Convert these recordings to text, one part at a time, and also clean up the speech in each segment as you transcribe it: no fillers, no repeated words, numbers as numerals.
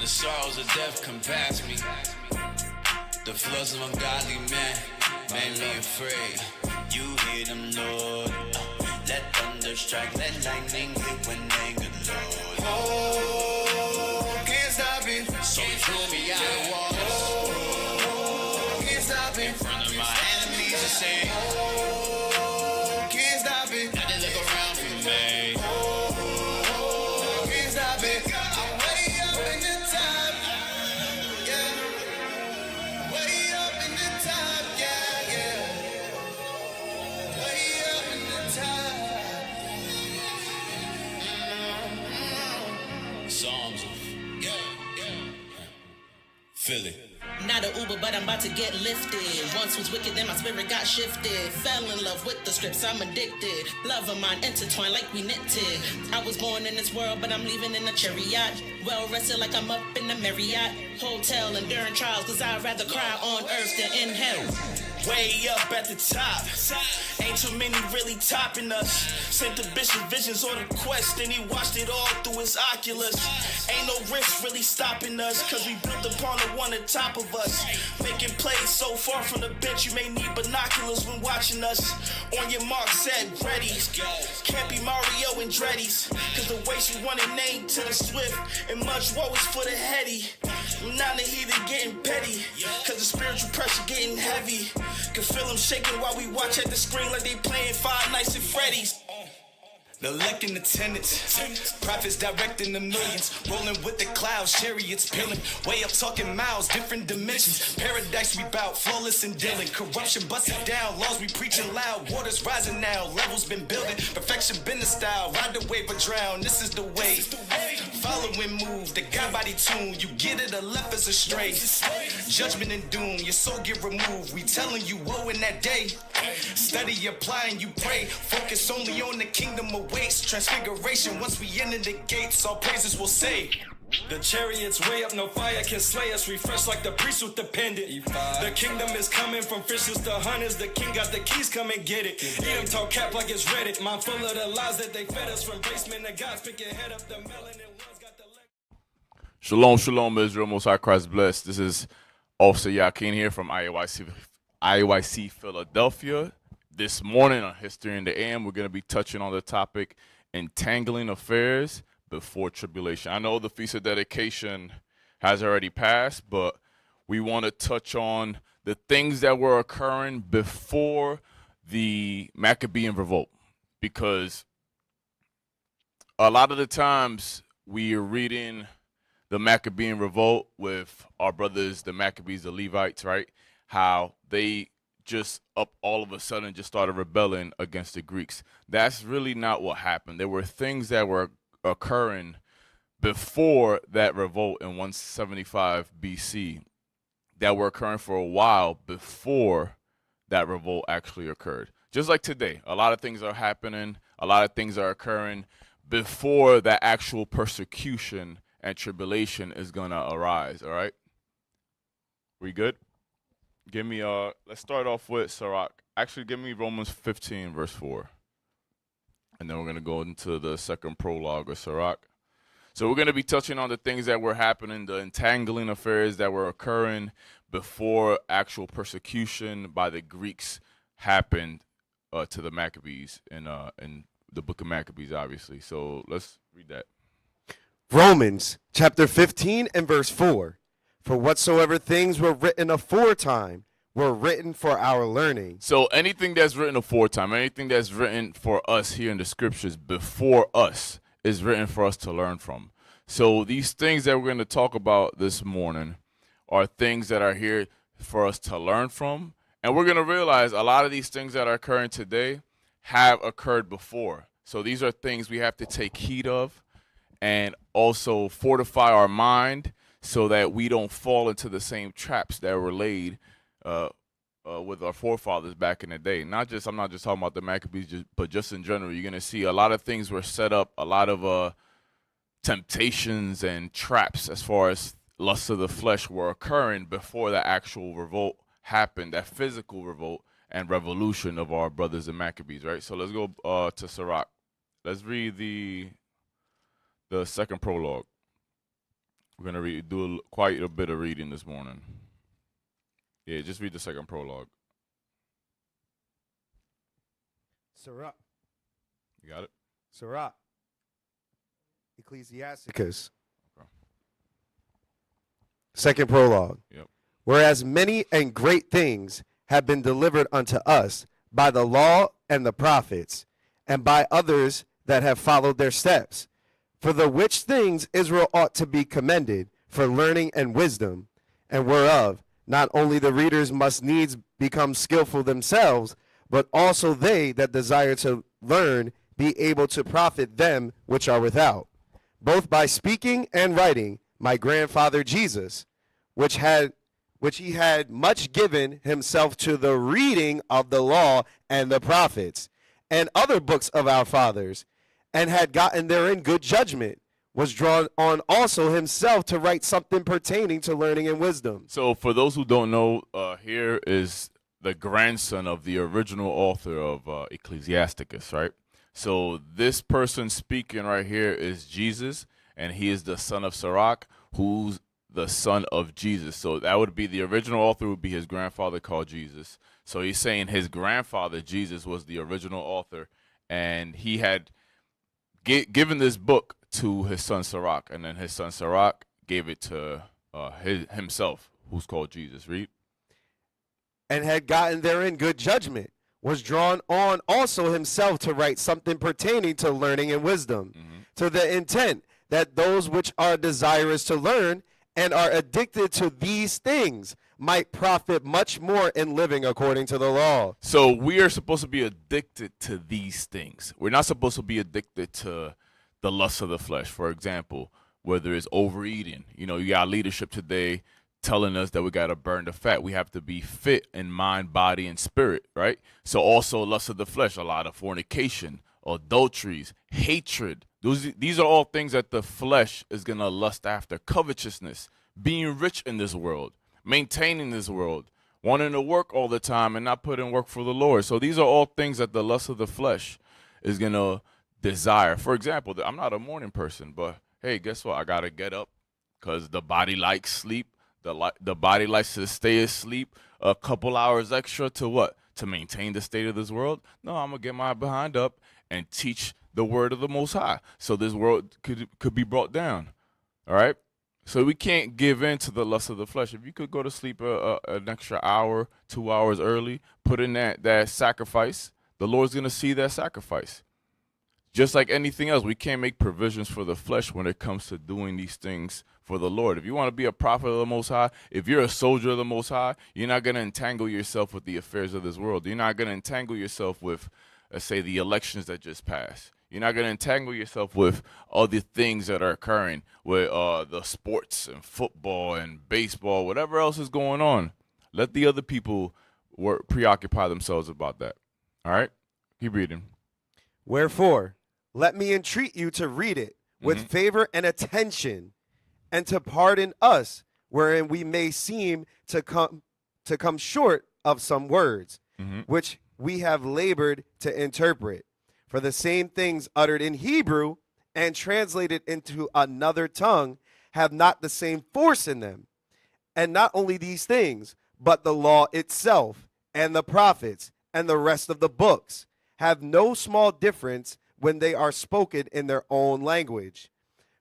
the sorrows of death come past me, the floods of ungodly men made me afraid. You hear them, Lord. Let thunder strike, let lightning hit when anger, Lord. Oh, can't stop it. So you drew me out of waters. Oh, can't stop it. In front of my enemies, you say, oh, can't stop it. Now they look around for me. Oh, can't stop it. I'm way up in the top, yeah. Way up in the top, yeah, yeah. Way up in the top. Psalms of, feel it. Not an Uber, but I'm about to get lifted. Once was wicked, then my spirit got shifted. Fell in love with the scripts, I'm addicted. Love of mine intertwined like we knitted. I was born in this world, but I'm leaving in a chariot. Well rested like I'm up in the Marriott Hotel, enduring trials, cause I'd rather cry on earth than in hell. Way up at the top, ain't too many really topping us. Sent the bishop visions on a quest, and he watched it all through his oculus. Ain't no risk really stopping us, cause we built upon the one on top of us. Making plays so far from the bench, you may need binoculars when watching us. On your mark, set, ready. Can't be Mario and Dreddy's, cause the waste we running ain't to the swift, and much woe is for the heady. Now the heathen getting petty, cause the spiritual pressure getting heavy. Can feel them shaking while we watch at the screen like they playing Five Nights at Freddy's. The electing attendants, prophets directing the millions, rolling with the clouds, chariots peeling, way up talking miles, different dimensions, paradise we bout, flawless and dealing, corruption busting down, laws we preaching loud, waters rising now, levels been building, perfection been the style, ride the wave or drown, this is the way, following move, the God body tune, you get it or left as a stray, judgment and doom, your soul get removed, we telling you woe in that day, study, applying, you pray, focus only on the kingdom of waste, transfiguration, once we enter the gates, all praises will say. The chariot's way up, no fire can slay us. Refresh like the priest with the pendant. The kingdom is coming from fishes to hunters. The king got the keys, come and get it. Eat them, talk cap like it's Reddit. Mind full of the lies that they fed us from basement to God's. Pick your head up, the melanin ones got the leg. Shalom, shalom, Israel, Most High Christ bless. This is Officer Yakin here from IUIC Philadelphia. This morning on History in the AM, we're going to be touching on the topic Entangling Affairs Before Tribulation. I know the Feast of Dedication has already passed, but we want to touch on the things that were occurring before the Maccabean Revolt, because a lot of the times we are reading the Maccabean Revolt with our brothers, the Maccabees, the Levites, right? How they just up all of a sudden just started rebelling against the Greeks. That's really not what happened. There were things that were occurring before that revolt in 175 BC that were occurring for a while before that revolt actually occurred. Just like today, a lot of things are happening, a lot of things are occurring before that actual persecution and tribulation is going to arise, all right? We good? Give me, let's start off with Sirach. Actually, give me Romans 15, verse 4. And then we're going to go into the second prologue of Sirach. So we're going to be touching on the things that were happening, the entangling affairs that were occurring before actual persecution by the Greeks happened to the Maccabees in the book of Maccabees, obviously. So let's read that. Romans chapter 15 and verse 4. For whatsoever things were written aforetime were written for our learning. So anything that's written aforetime, anything that's written for us here in the scriptures before us is written for us to learn from. So these things that we're going to talk about this morning are things that are here for us to learn from. And we're going to realize a lot of these things that are occurring today have occurred before. So these are things we have to take heed of and also fortify our mind so that we don't fall into the same traps that were laid with our forefathers back in the day. I'm not just talking about the Maccabees, but just in general. You're going to see a lot of things were set up, a lot of temptations and traps as far as lusts of the flesh were occurring before the actual revolt happened, that physical revolt and revolution of our brothers and Maccabees, right? So let's go to Sirach. Let's read the second prologue. We're going to do quite a bit of reading this morning. Yeah, just read the second prologue. Sirach. You got it? Sirach. Ecclesiasticus. Okay. Second prologue. Yep. Whereas many and great things have been delivered unto us by the law and the prophets, and by others that have followed their steps. For the which things Israel ought to be commended for learning and wisdom, and whereof not only the readers must needs become skillful themselves, but also they that desire to learn be able to profit them which are without, both by speaking and writing. My grandfather Jesus, which he had much given himself to the reading of the law and the prophets, and other books of our fathers, and had gotten therein good judgment, was drawn on also himself to write something pertaining to learning and wisdom. So for those who don't know, here is the grandson of the original author of Ecclesiasticus, right? So this person speaking right here is Jesus, and he is the son of Sirach, who's the son of Jesus. So that would be the original author would be his grandfather called Jesus. So he's saying his grandfather, Jesus, was the original author, and he had given this book to his son Sirach, and then his son Sirach gave it to himself, who's called Jesus. Read. And had gotten therein good judgment, was drawn on also himself to write something pertaining to learning and wisdom, to the intent that those which are desirous to learn and are addicted to these things might profit much more in living according to the law. So we are supposed to be addicted to these things. We're not supposed to be addicted to the lust of the flesh. For example, whether it's overeating. You know, you got leadership today telling us that we got to burn the fat. We have to be fit in mind, body, and spirit, right? So also lust of the flesh, a lot of fornication, adulteries, hatred. These are all things that the flesh is going to lust after. Covetousness, being rich in this world, maintaining this world, wanting to work all the time and not put in work for the Lord. So these are all things that the lust of the flesh is going to desire. For example, I'm not a morning person, but hey, guess what? I got to get up because the body likes sleep. The body likes to stay asleep a couple hours extra to what? To maintain the state of this world? No, I'm going to get my behind up and teach the word of the Most High so this world could be brought down. All right? So we can't give in to the lust of the flesh. If you could go to sleep an extra hour, 2 hours early, put in that sacrifice, the Lord's going to see that sacrifice. Just like anything else, we can't make provisions for the flesh when it comes to doing these things for the Lord. If you want to be a prophet of the Most High, if you're a soldier of the Most High, you're not going to entangle yourself with the affairs of this world. You're not going to entangle yourself with, let's say, the elections that just passed. You're not going to entangle yourself with other things that are occurring with the sports and football and baseball, whatever else is going on. Let the other people preoccupy themselves about that. All right? Keep reading. Wherefore, let me entreat you to read it with favor and attention, and to pardon us, wherein we may seem to come short of some words, which we have labored to interpret. For the same things uttered in Hebrew and translated into another tongue have not the same force in them. And not only these things, but the law itself and the prophets and the rest of the books have no small difference when they are spoken in their own language.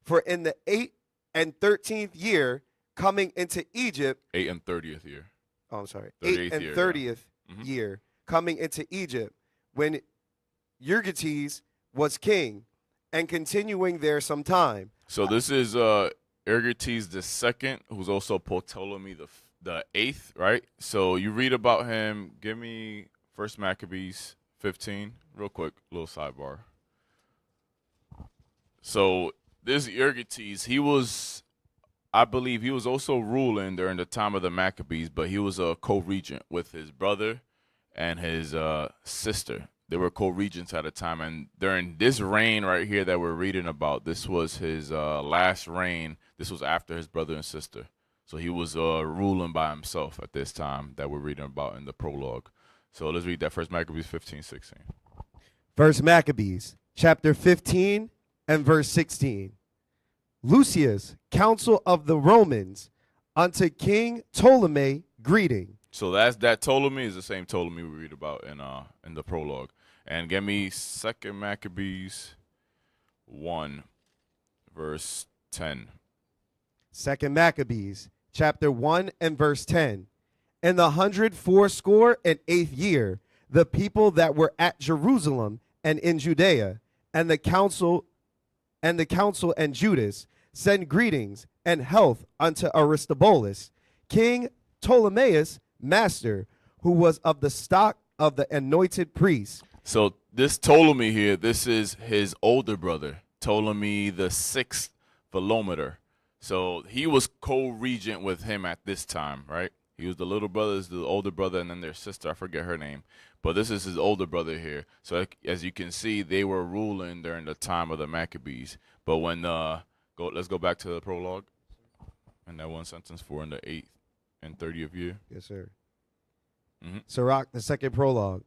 For in the 8th and 13th year coming into Egypt, 8th and 30th year. Oh, I'm sorry. 8th and 30th year coming into Egypt, when Euergetes was king, and continuing there some time. So this is Euergetes the second, who's also Ptolemy the 8th, right? So you read about him. Give me 1 Maccabees 15, real quick, little sidebar. So this Euergetes, I believe he was also ruling during the time of the Maccabees, but he was a co-regent with his brother and his sister. They were co-regents at a time, and during this reign right here that we're reading about, this was his last reign. This was after his brother and sister. So he was ruling by himself at this time that we're reading about in the prologue. So let's read that first Maccabees 15:16. First Maccabees, chapter 15 and verse 16. Lucius, council of the Romans, unto King Ptolemy, greeting. So that Ptolemy is the same Ptolemy we read about in the prologue. And give me 2 Maccabees 1, verse 10. 2 Maccabees, chapter 1 and verse 10. In the 184th year, the people that were at Jerusalem and in Judea, and the council and Judas, send greetings and health unto Aristobulus, King Ptolemaeus, master, who was of the stock of the anointed priests. So this Ptolemy here, this is his older brother, Ptolemy the 6th Philometer. So he was co-regent with him at this time, right? He was the little brother, the older brother, and then their sister, I forget her name. But this is his older brother here. So as you can see, they were ruling during the time of the Maccabees. But when let's go back to the prologue and that one sentence, for in the 8th and 30th year. Yes, sir. Mm-hmm. Sirach, the second prologue.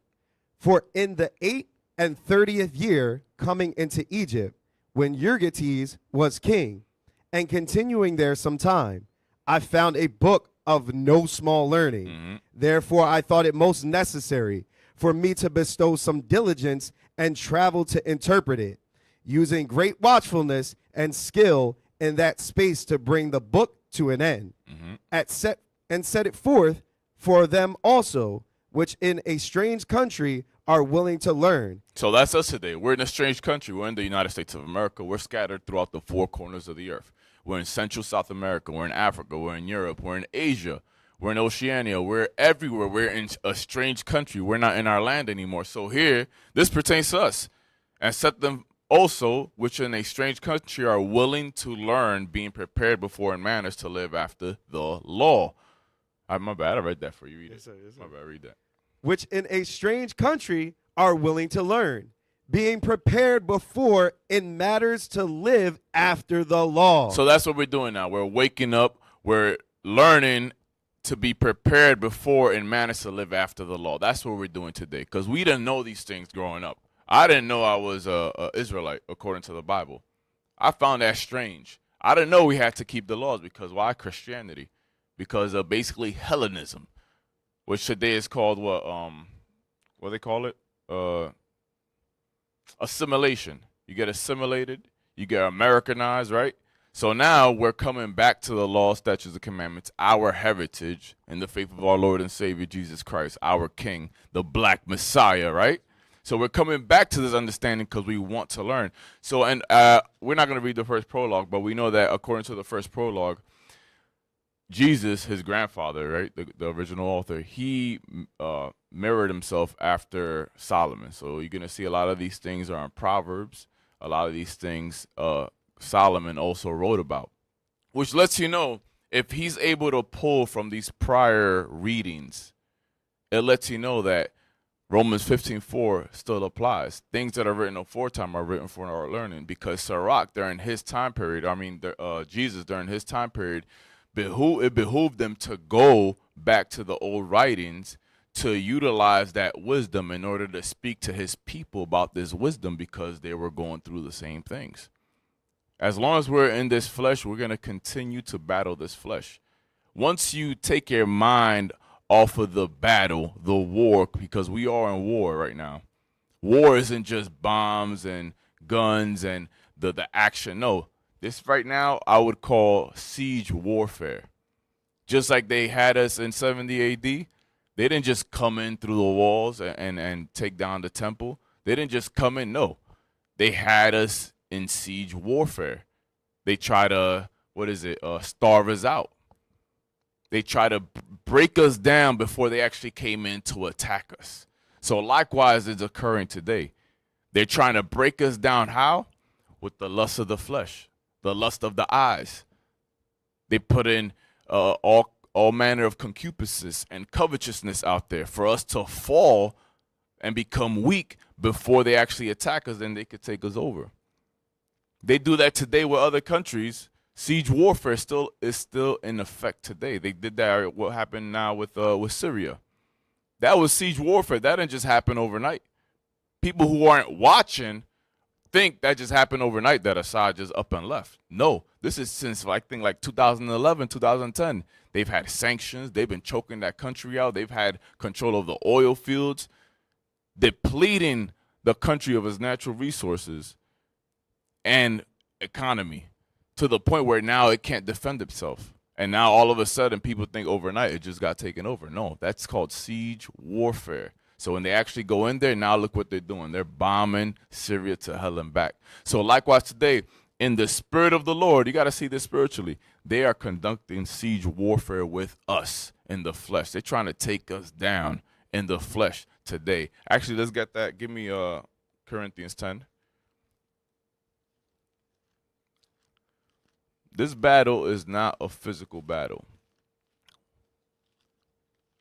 For in the 8th and 30th year coming into Egypt, when Euergetes was king, and continuing there some time, I found a book of no small learning. Mm-hmm. Therefore, I thought it most necessary for me to bestow some diligence and travel to interpret it, using great watchfulness and skill in that space to bring the book to an end, set it forth for them also, which in a strange country are willing to learn. So that's us today. We're in a strange country. We're in the United States of America. We're scattered throughout the four corners of the earth. We're in Central South America. We're in Africa. We're in Europe. We're in Asia. We're in Oceania. We're everywhere. We're in a strange country. We're not in our land anymore. So here, this pertains to us. And set them also, which in a strange country are willing to learn, being prepared before in manners to live after the law. My bad. I read that for you. Read it. Yes, sir. Yes, sir. My bad. Read that. Which in a strange country are willing to learn, being prepared before in matters to live after the law. So that's what we're doing now. We're waking up. We're learning to be prepared before in manners to live after the law. That's what we're doing today, because we didn't know these things growing up. I didn't know I was a Israelite according to the Bible. I found that strange. I didn't know we had to keep the laws, because why Christianity? Because of basically Hellenism, which today is called what they call it? Assimilation. You get assimilated, you get Americanized, right? So now we're coming back to the law, statutes, and commandments, our heritage in the faith of our Lord and Savior Jesus Christ, our King, the Black Messiah, right? So we're coming back to this understanding because we want to learn. So, and we're not going to read the first prologue, but we know that according to the first prologue, Jesus, his grandfather, right, the original author, he mirrored himself after Solomon. So you're going to see a lot of these things are in Proverbs. A lot of these things Solomon also wrote about, which lets you know if he's able to pull from these prior readings, it lets you know that Romans 15:4 still applies. Things that are written aforetime are written for our learning, because Sirach during his time period, Jesus during his time period, it behooved them to go back to the old writings to utilize that wisdom in order to speak to his people about this wisdom, because they were going through the same things. As long as we're in this flesh, we're going to continue to battle this flesh. Once you take your mind off of the battle, the war, because we are in war right now. War isn't just bombs and guns and the action. No, this right now I would call siege warfare. Just like they had us in 70 AD, they didn't just come in through the walls and take down the temple. They didn't just come in. No, they had us in siege warfare. They try to, starve us out. They try to break us down before they actually came in to attack us. So likewise, it's occurring today. They're trying to break us down. How? With the lust of the flesh, the lust of the eyes. They put in all manner of concupiscence and covetousness out there for us to fall and become weak before they actually attack us, and they could take us over. They do that today with other countries. Siege warfare is still in effect today. They did that. What happened now with Syria? That was siege warfare. That didn't just happen overnight. People who aren't watching think that just happened overnight, that Assad just up and left. No, This is since I think like 2011, 2010. They've had sanctions. They've been choking that country out. They've had control of the oil fields, depleting the country of its natural resources and economy to the point where now it can't defend itself. And now all of a sudden people think overnight it just got taken over. No, that's called siege warfare. So when they actually go in there, now look what they're doing. They're bombing Syria to hell and back. So likewise today, in the spirit of the Lord, you got to see this spiritually. They are conducting siege warfare with us in the flesh. They're trying to take us down in the flesh today. Actually, let's get that. Give me Corinthians 10. This battle is not a physical battle.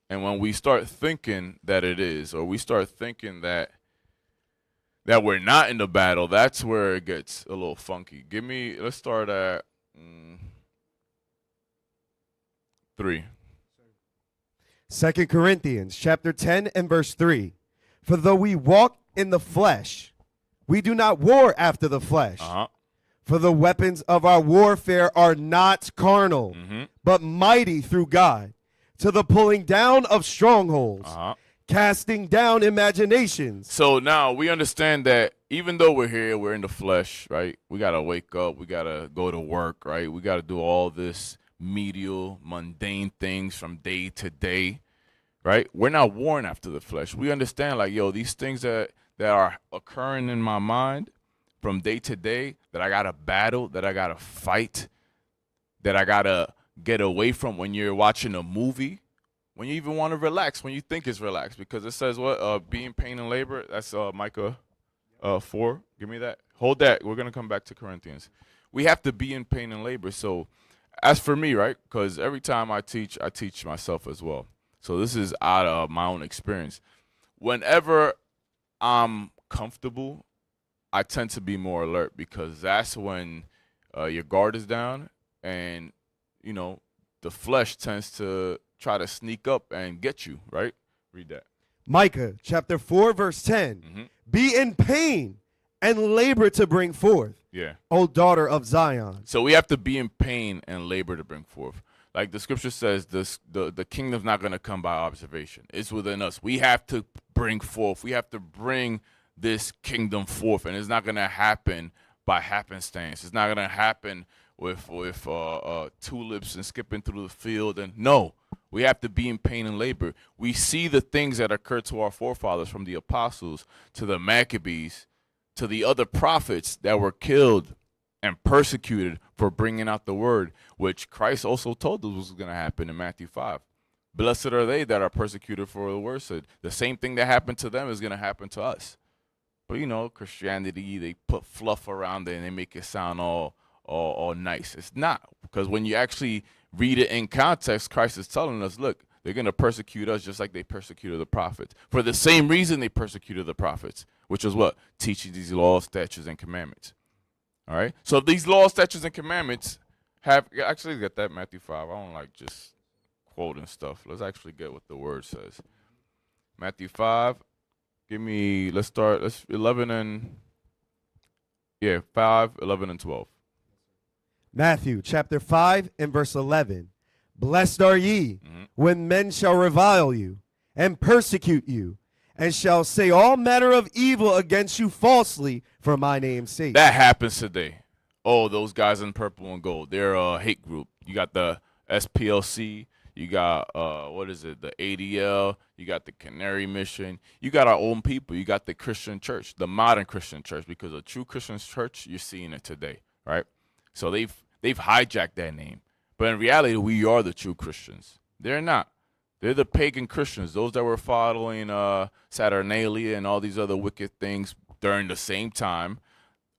And when we start thinking that it is, or we start thinking that we're not in the battle, that's where it gets a little funky. Let's start at 3. 2 Corinthians chapter 10 and verse 3. For though we walk in the flesh, we do not war after the flesh. For the weapons of our warfare are not carnal, but mighty through God, to the pulling down of strongholds, casting down imaginations. So now we understand that even though we're here, we're in the flesh, right? We got to wake up. We got to go to work, right? We got to do all this medial, mundane things from day to day, right? We're not warring after the flesh. We understand, like, yo, these things that are occurring in my mind from day to day, that I got to battle, that I got to fight, that I got to get away from when you're watching a movie, when you even want to relax, when you think it's relaxed, because it says what? Be in pain and labor. That's Micah 4. Give me that. Hold that. We're going to come back to Corinthians. We have to be in pain and labor. So as for me, right, because every time I teach myself as well. So this is out of my own experience. Whenever I'm comfortable, I tend to be more alert, because that's when your guard is down and, you know, the flesh tends to try to sneak up and get you, right? Read that. Micah chapter 4 verse 10. Be in pain and labor to bring forth, O daughter of Zion. So we have to be in pain and labor to bring forth. Like the scripture says, the kingdom's not going to come by observation. It's within us. We have to bring forth. We have to bring this kingdom forth, and it's not going to happen by happenstance. It's not going to happen with tulips and skipping through the field. And no, we have to be in pain and labor. We see the things that occurred to our forefathers, from the apostles to the Maccabees to the other prophets that were killed and persecuted for bringing out the word, which Christ also told us was going to happen in Matthew 5. Blessed are they that are persecuted for the word. So the same thing that happened to them is going to happen to us. But, you know, Christianity, they put fluff around it and they make it sound all nice. It's not, because when you actually read it in context, Christ is telling us, look, they're going to persecute us just like they persecuted the prophets. For the same reason they persecuted the prophets, which was what? Teaching these laws, statutes, and commandments. All right? So these laws, statutes, and commandments have, actually get that Matthew 5. I don't like just quoting stuff. Let's actually get what the word says. Matthew 5. Let's 11 and, 5, 11, and 12. Matthew chapter 5 and verse 11. Blessed are ye when men shall revile you and persecute you, and shall say all manner of evil against you falsely for my name's sake. That happens today. Oh, those guys in purple and gold, they're a hate group. You got the SPLC. You got, the ADL. You got the Canary Mission. You got our own people. You got the Christian church, the modern Christian church, because a true Christian church, you're seeing it today, right? So they've hijacked that name. But in reality, we are the true Christians. They're not. They're the pagan Christians, those that were following Saturnalia and all these other wicked things during the same time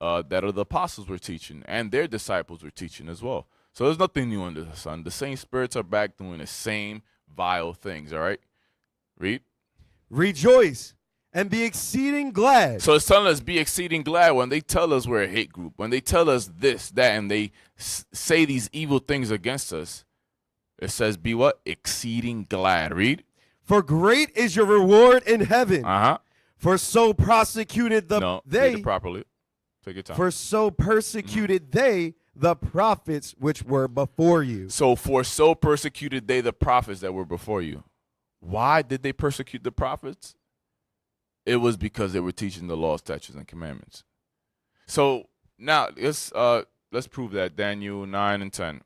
that the apostles were teaching, and their disciples were teaching as well. So there's nothing new under the sun. The same spirits are back doing the same vile things, all right? Read. Rejoice and be exceeding glad. So it's telling us be exceeding glad when they tell us we're a hate group, when they tell us this, that, and they say these evil things against us. It says be what? Exceeding glad. Read. For great is your reward in heaven. For so persecuted read it properly. Take your time. For so persecuted they the prophets which were before you. So for so persecuted they the prophets that were before you. Why did they persecute the prophets? It was because they were teaching the law, statutes, and commandments. So now let's prove that. Daniel 9 and 10.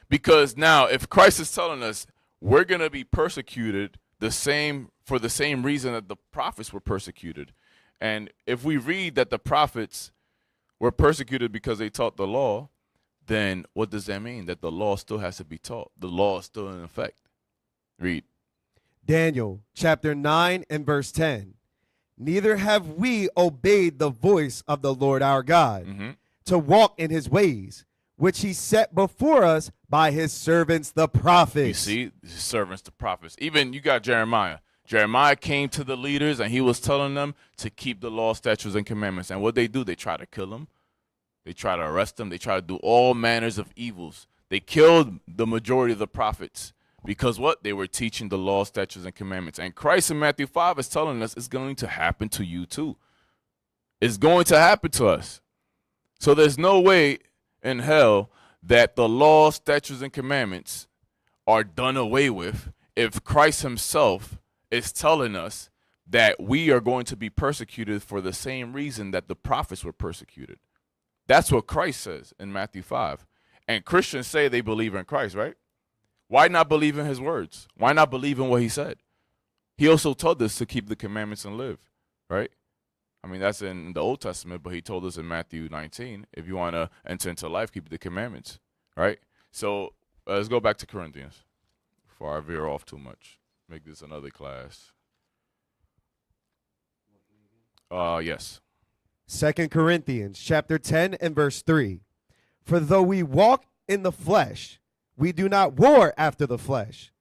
Because now if Christ is telling us we're going to be persecuted for the same reason that the prophets were persecuted. And if we read that the prophets were persecuted because they taught the law, then what does that mean? That the law still has to be taught. The law is still in effect. Read. Daniel chapter 9 and verse 10. Neither have we obeyed the voice of the Lord our God to walk in his ways, which he set before us by his servants the prophets. You see, his servants the prophets. Even you got Jeremiah. Jeremiah came to the leaders and he was telling them to keep the law, statutes, and commandments. And what they do, they try to kill him. They try to arrest him. They try to do all manners of evils. They killed the majority of the prophets because what? They were teaching the law, statutes, and commandments. And Christ in Matthew 5 is telling us it's going to happen to you too. It's going to happen to us. So there's no way in hell that the law, statutes, and commandments are done away with if Christ himself is telling us that we are going to be persecuted for the same reason that the prophets were persecuted. That's what Christ says in Matthew 5. And Christians say they believe in Christ, right? Why not believe in his words? Why not believe in what he said? He also told us to keep the commandments and live, right? I mean, that's in the Old Testament, but he told us in Matthew 19, if you want to enter into life, keep the commandments, right? So let's go back to Corinthians before I veer off too much. Make this another class. Yes. 2 Corinthians chapter 10 and verse 3. For though we walk in the flesh, we do not war after the flesh.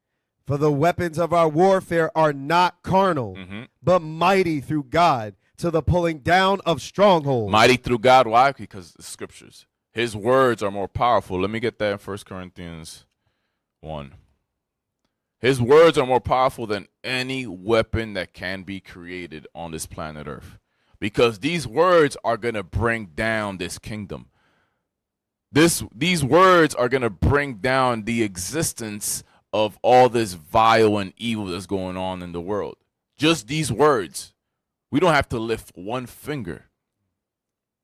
For the weapons of our warfare are not carnal, but mighty through God to the pulling down of strongholds. Mighty through God. Why? Because the scriptures. His words are more powerful. Let me get that in 1 Corinthians 1. His words are more powerful than any weapon that can be created on this planet Earth. Because these words are going to bring down this kingdom. These words are going to bring down the existence of all this vile and evil that's going on in the world. Just these words. We don't have to lift one finger.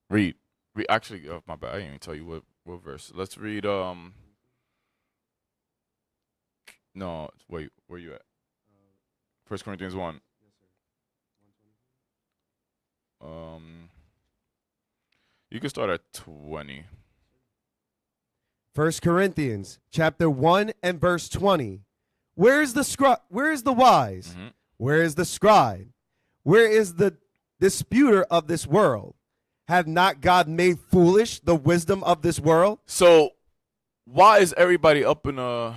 Read. Actually, oh, my bad. I didn't even tell you what verse. Let's read. No, wait, where you at? 1 Corinthians 1. You can start at 20. 1 Corinthians chapter 1 and verse 20. Where is the where is the wise? Where is the scribe? Where is the disputer of this world? Have not God made foolish the wisdom of this world? So why is everybody up in an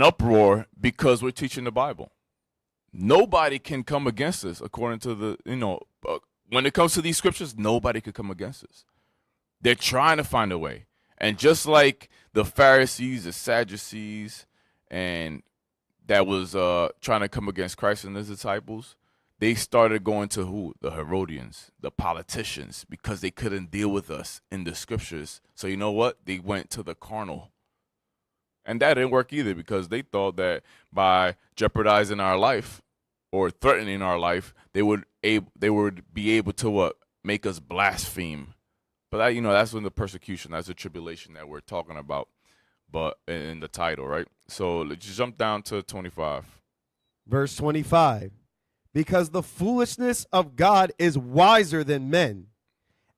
uproar? Because we're teaching the Bible. Nobody can come against us according to the when it comes to these scriptures, nobody could come against us. They're trying to find a way. And just like the Pharisees, the Sadducees, and that was trying to come against Christ and his disciples, they started going to who? The Herodians, the politicians, because they couldn't deal with us in the scriptures. So you know what? They went to the carnal. And that didn't work either, because they thought that by jeopardizing our life or threatening our life, they would be able to what? Make us blaspheme. But that, that's when the persecution, that's the tribulation that we're talking about, but in the title, right? So let's jump down to 25. Verse 25. Because the foolishness of God is wiser than men,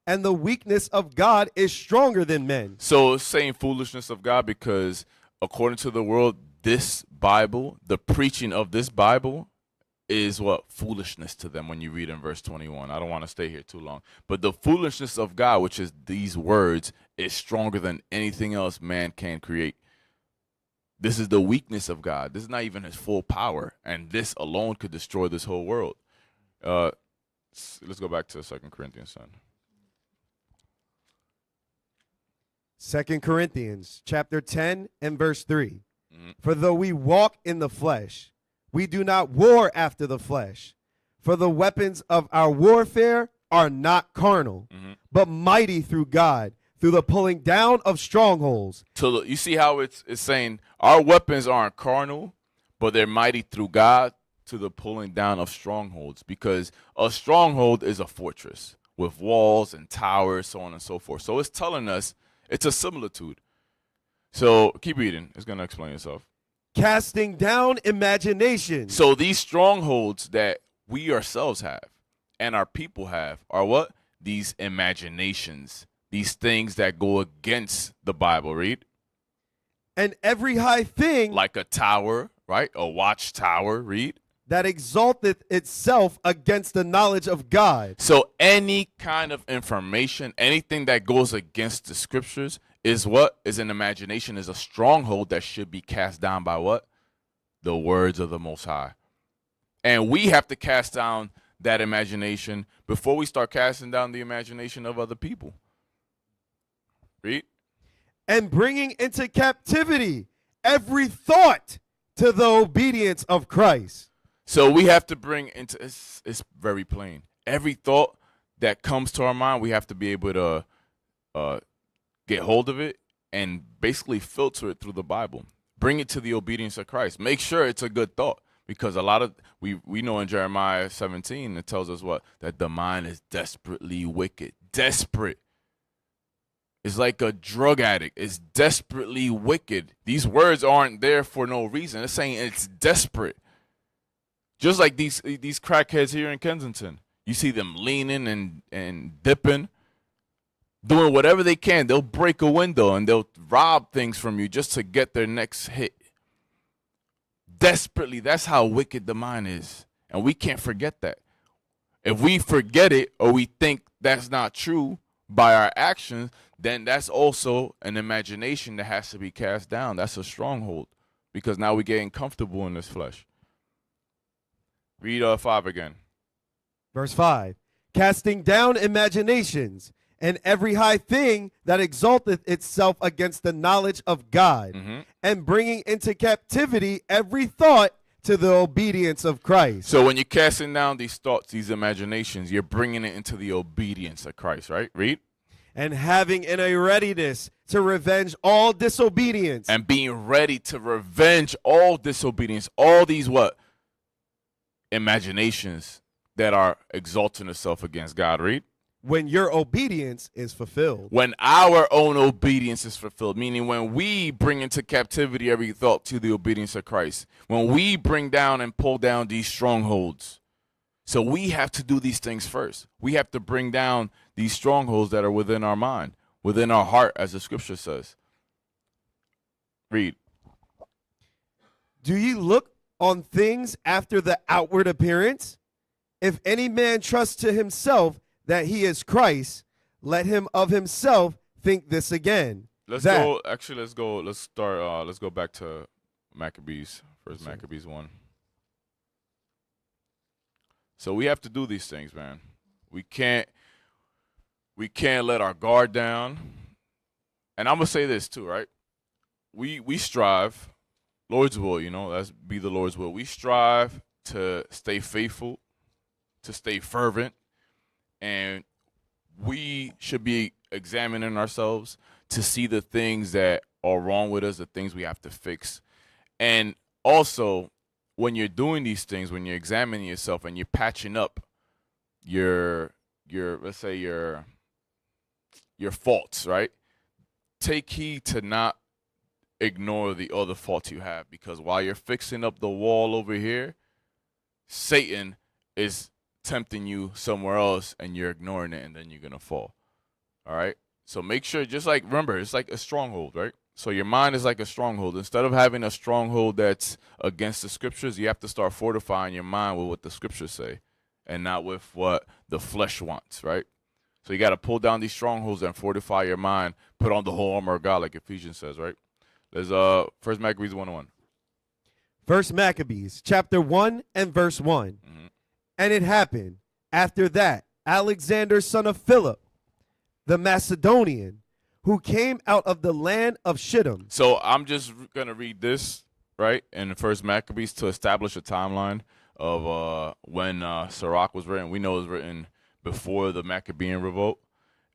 and the weakness of God is stronger than men. So it's saying foolishness of God because according to the world, this Bible, the preaching of this Bible is what? Foolishness to them when you read in verse 21. I don't want to stay here too long. But the foolishness of God, which is these words, is stronger than anything else man can create. This is the weakness of God. This is not even his full power. And this alone could destroy this whole world. Let's go back to 2 Corinthians, son. 2 Corinthians chapter 10 and verse 3. For though we walk in the flesh, we do not war after the flesh. For the weapons of our warfare are not carnal, but mighty through God, through the pulling down of strongholds. So you see how it's saying our weapons aren't carnal, but they're mighty through God to the pulling down of strongholds, because a stronghold is a fortress with walls and towers, so on and so forth. So it's telling us it's a similitude. So keep reading. It's going to explain itself. Casting down imaginations. So these strongholds that we ourselves have and our people have are what? These imaginations, these things that go against the Bible. Read. And every high thing. Like a tower, right? A watchtower. Read. That exalteth itself against the knowledge of God. So any kind of information, anything that goes against the scriptures is what? Is an imagination, is a stronghold that should be cast down by what? The words of the Most High. And we have to cast down that imagination before we start casting down the imagination of other people. Read. And bringing into captivity every thought to the obedience of Christ. So we have to bring into, it's very plain. Every thought that comes to our mind, we have to be able to get hold of it and basically filter it through the Bible. Bring it to the obedience of Christ. Make sure it's a good thought, because a lot of, we know in Jeremiah 17, it tells us what? That the mind is desperately wicked. Desperate. It's like a drug addict. It's desperately wicked. These words aren't there for no reason. It's saying it's desperate. Just like these crackheads here in Kensington. You see them leaning and dipping, doing whatever they can. They'll break a window and they'll rob things from you just to get their next hit. Desperately, that's how wicked the mind is. And we can't forget that. If we forget it or we think that's not true by our actions, then that's also an imagination that has to be cast down. That's a stronghold, because now we're getting comfortable in this flesh. Read 5 again. Verse 5. Casting down imaginations and every high thing that exalteth itself against the knowledge of God, and bringing into captivity every thought to the obedience of Christ. So when you're casting down these thoughts, these imaginations, you're bringing it into the obedience of Christ, right? Read. And having in a readiness to revenge all disobedience. And being ready to revenge all disobedience, all these what? Imaginations that are exalting itself against God. Read. When your obedience is fulfilled. When our own obedience is fulfilled, meaning when we bring into captivity every thought to the obedience of Christ, when we bring down and pull down these strongholds. So we have to do these things first. We have to bring down these strongholds that are within our mind, within our heart, as the scripture says. Read. Do ye look on things after the outward appearance? If any man trust to himself that he is Christ, let him of himself think this again. Let's go back to Maccabees, first Maccabees 1. So we have to do these things, man. We can't let our guard down. And I'm gonna say this too, right? We strive, Lord's will, that's be the Lord's will. We strive to stay faithful, to stay fervent, and we should be examining ourselves to see the things that are wrong with us, the things we have to fix. And also, when you're doing these things, when you're examining yourself and you're patching up your let's say your faults, right? Take heed to not ignore the other faults you have, because while you're fixing up the wall over here, Satan is tempting you somewhere else and you're ignoring it, and then you're going to fall. All right? So make sure, remember, it's like a stronghold, right? So your mind is like a stronghold. Instead of having a stronghold that's against the scriptures, you have to start fortifying your mind with what the scriptures say and not with what the flesh wants, right? So you got to pull down these strongholds and fortify your mind, put on the whole armor of God, like Ephesians says, right? There's First Maccabees 1:1. First Maccabees, chapter 1 and verse 1. And it happened after that, Alexander, son of Philip, the Macedonian, who came out of the land of Shittim. So I'm just going to read this, right, in the First Maccabees to establish a timeline of when Sirach was written. We know it was written before the Maccabean revolt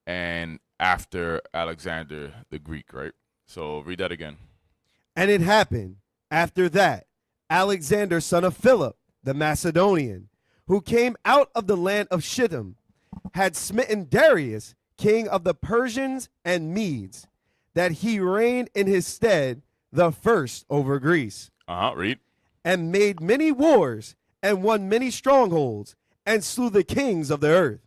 and after Alexander the Greek, right? So read that again. And it happened after that, Alexander, son of Philip, the Macedonian, who came out of the land of Shittim, had smitten Darius, king of the Persians and Medes, that he reigned in his stead the first over Greece, Read. and made many wars, and won many strongholds, and slew the kings of the earth,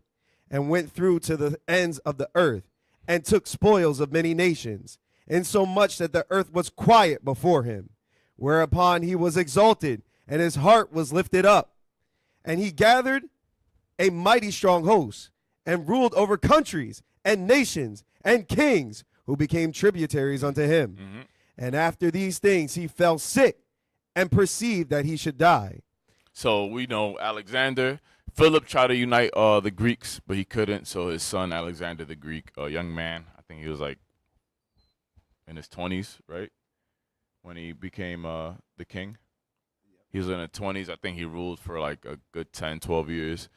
and went through to the ends of the earth, and took spoils of many nations, insomuch that the earth was quiet before him. Whereupon he was exalted, and his heart was lifted up. And he gathered a mighty strong host, and ruled over countries, and nations, and kings, who became tributaries unto him. And after these things he fell sick, and perceived that he should die. So we know Alexander. Philip tried to unite the Greeks, but he couldn't. So his son Alexander the Greek, a young man, I think he was like in his 20s, right? When he became the king. He was in his 20s. I think he ruled for like a good 10, 12 years.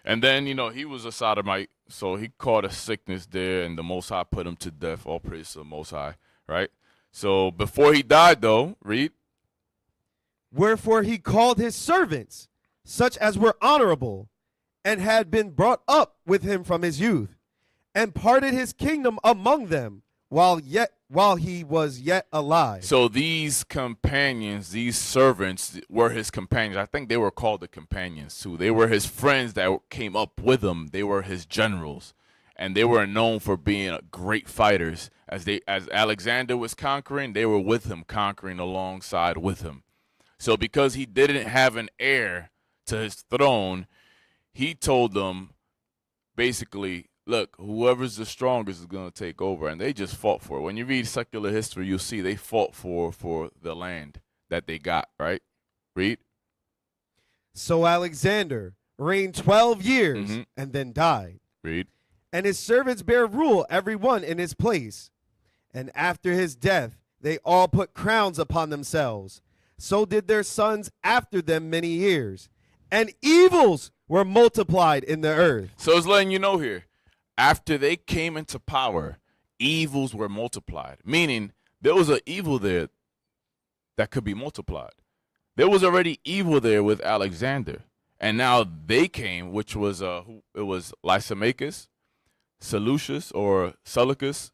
And then, he was a sodomite, so he caught a sickness there, and the Most High put him to death. All praise to the Most High, right? So before he died, though, read. Wherefore he called his servants, such as were honorable, and had been brought up with him from his youth, and parted his kingdom among them, while he was yet alive. So these companions, these servants were his companions. I think they were called the companions too. They were his friends that came up with him. They were his generals, and they were known for being great fighters. As Alexander was conquering, they were with him, conquering alongside with him. So because he didn't have an heir to his throne, he told them basically, look, whoever's the strongest is going to take over. And they just fought for it. When you read secular history, you'll see they fought for the land that they got, right? Read. So Alexander reigned 12 years and then died. Read. And his servants bare rule, every one in his place. And after his death, they all put crowns upon themselves. So did their sons after them many years. And evils were multiplied in the earth. So it's letting you know here, after they came into power, evils were multiplied. Meaning there was an evil there that could be multiplied. There was already evil there with Alexander. And now they came, which was it was Lysimachus, Seleucus or Seleucus,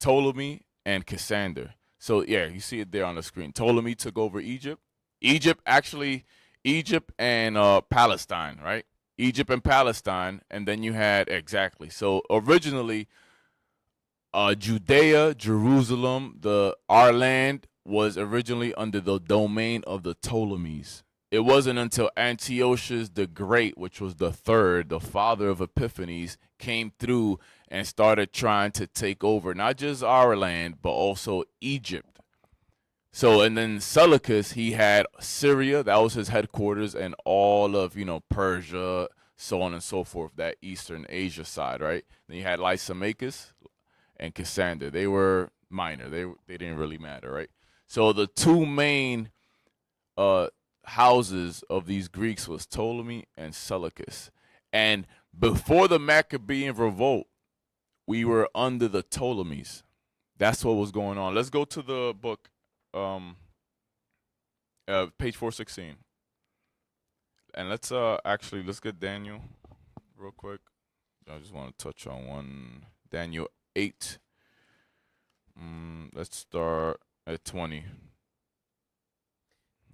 Ptolemy, and Cassander. So yeah, you see it there on the screen. Ptolemy took over Egypt. Egypt and Palestine, right? Egypt and Palestine, and then you had exactly. So originally, Judea, Jerusalem, our land was originally under the domain of the Ptolemies. It wasn't until Antiochus the Great, which was the third, the father of Epiphanes, came through and started trying to take over not just our land, but also Egypt. So, and then Seleucus, he had Syria, that was his headquarters, and all of, Persia, so on and so forth, that Eastern Asia side, right? Then you had Lysimachus and Cassander. They were minor. They didn't really matter, right? So the two main houses of these Greeks was Ptolemy and Seleucus. And before the Maccabean revolt, we were under the Ptolemies. That's what was going on. Let's go to the book, page 416. And let's get Daniel real quick. I just want to touch on one. Daniel 8. Let's start at 20.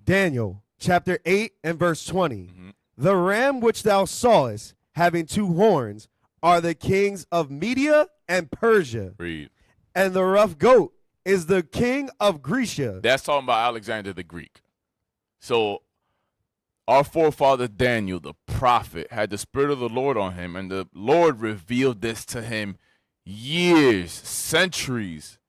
Daniel chapter 8 and verse 20. The ram which thou sawest, having two horns, are the kings of Media and Persia. Read. And the rough goat is the king of Grecia. That's talking about Alexander the Greek. So our forefather Daniel, the prophet, had the Spirit of the Lord on him, and the Lord revealed this to him years, centuries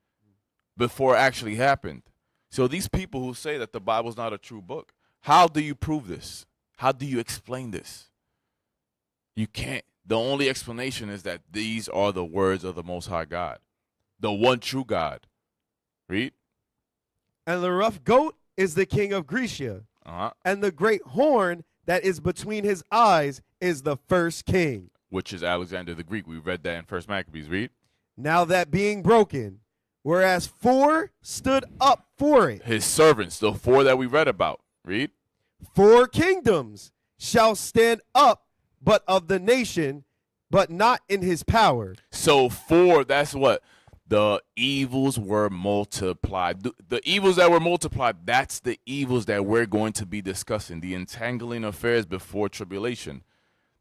before it actually happened. So these people who say that the Bible's not a true book, how do you prove this? How do you explain this? You can't. The only explanation is that these are the words of the Most High God, the one true God. Read. And the rough goat is the king of Grecia. And the great horn that is between his eyes is the first king. which is Alexander the Greek. We read that in First Maccabees. Read. Now that being broken, whereas 4 stood up for it, His servants, the 4 that we read about. Read. 4 kingdoms shall stand up, but of the nation, but not in his power. So 4, that's what? The evils were multiplied. The evils that were multiplied, that's the evils that we're going to be discussing. The entangling affairs before tribulation.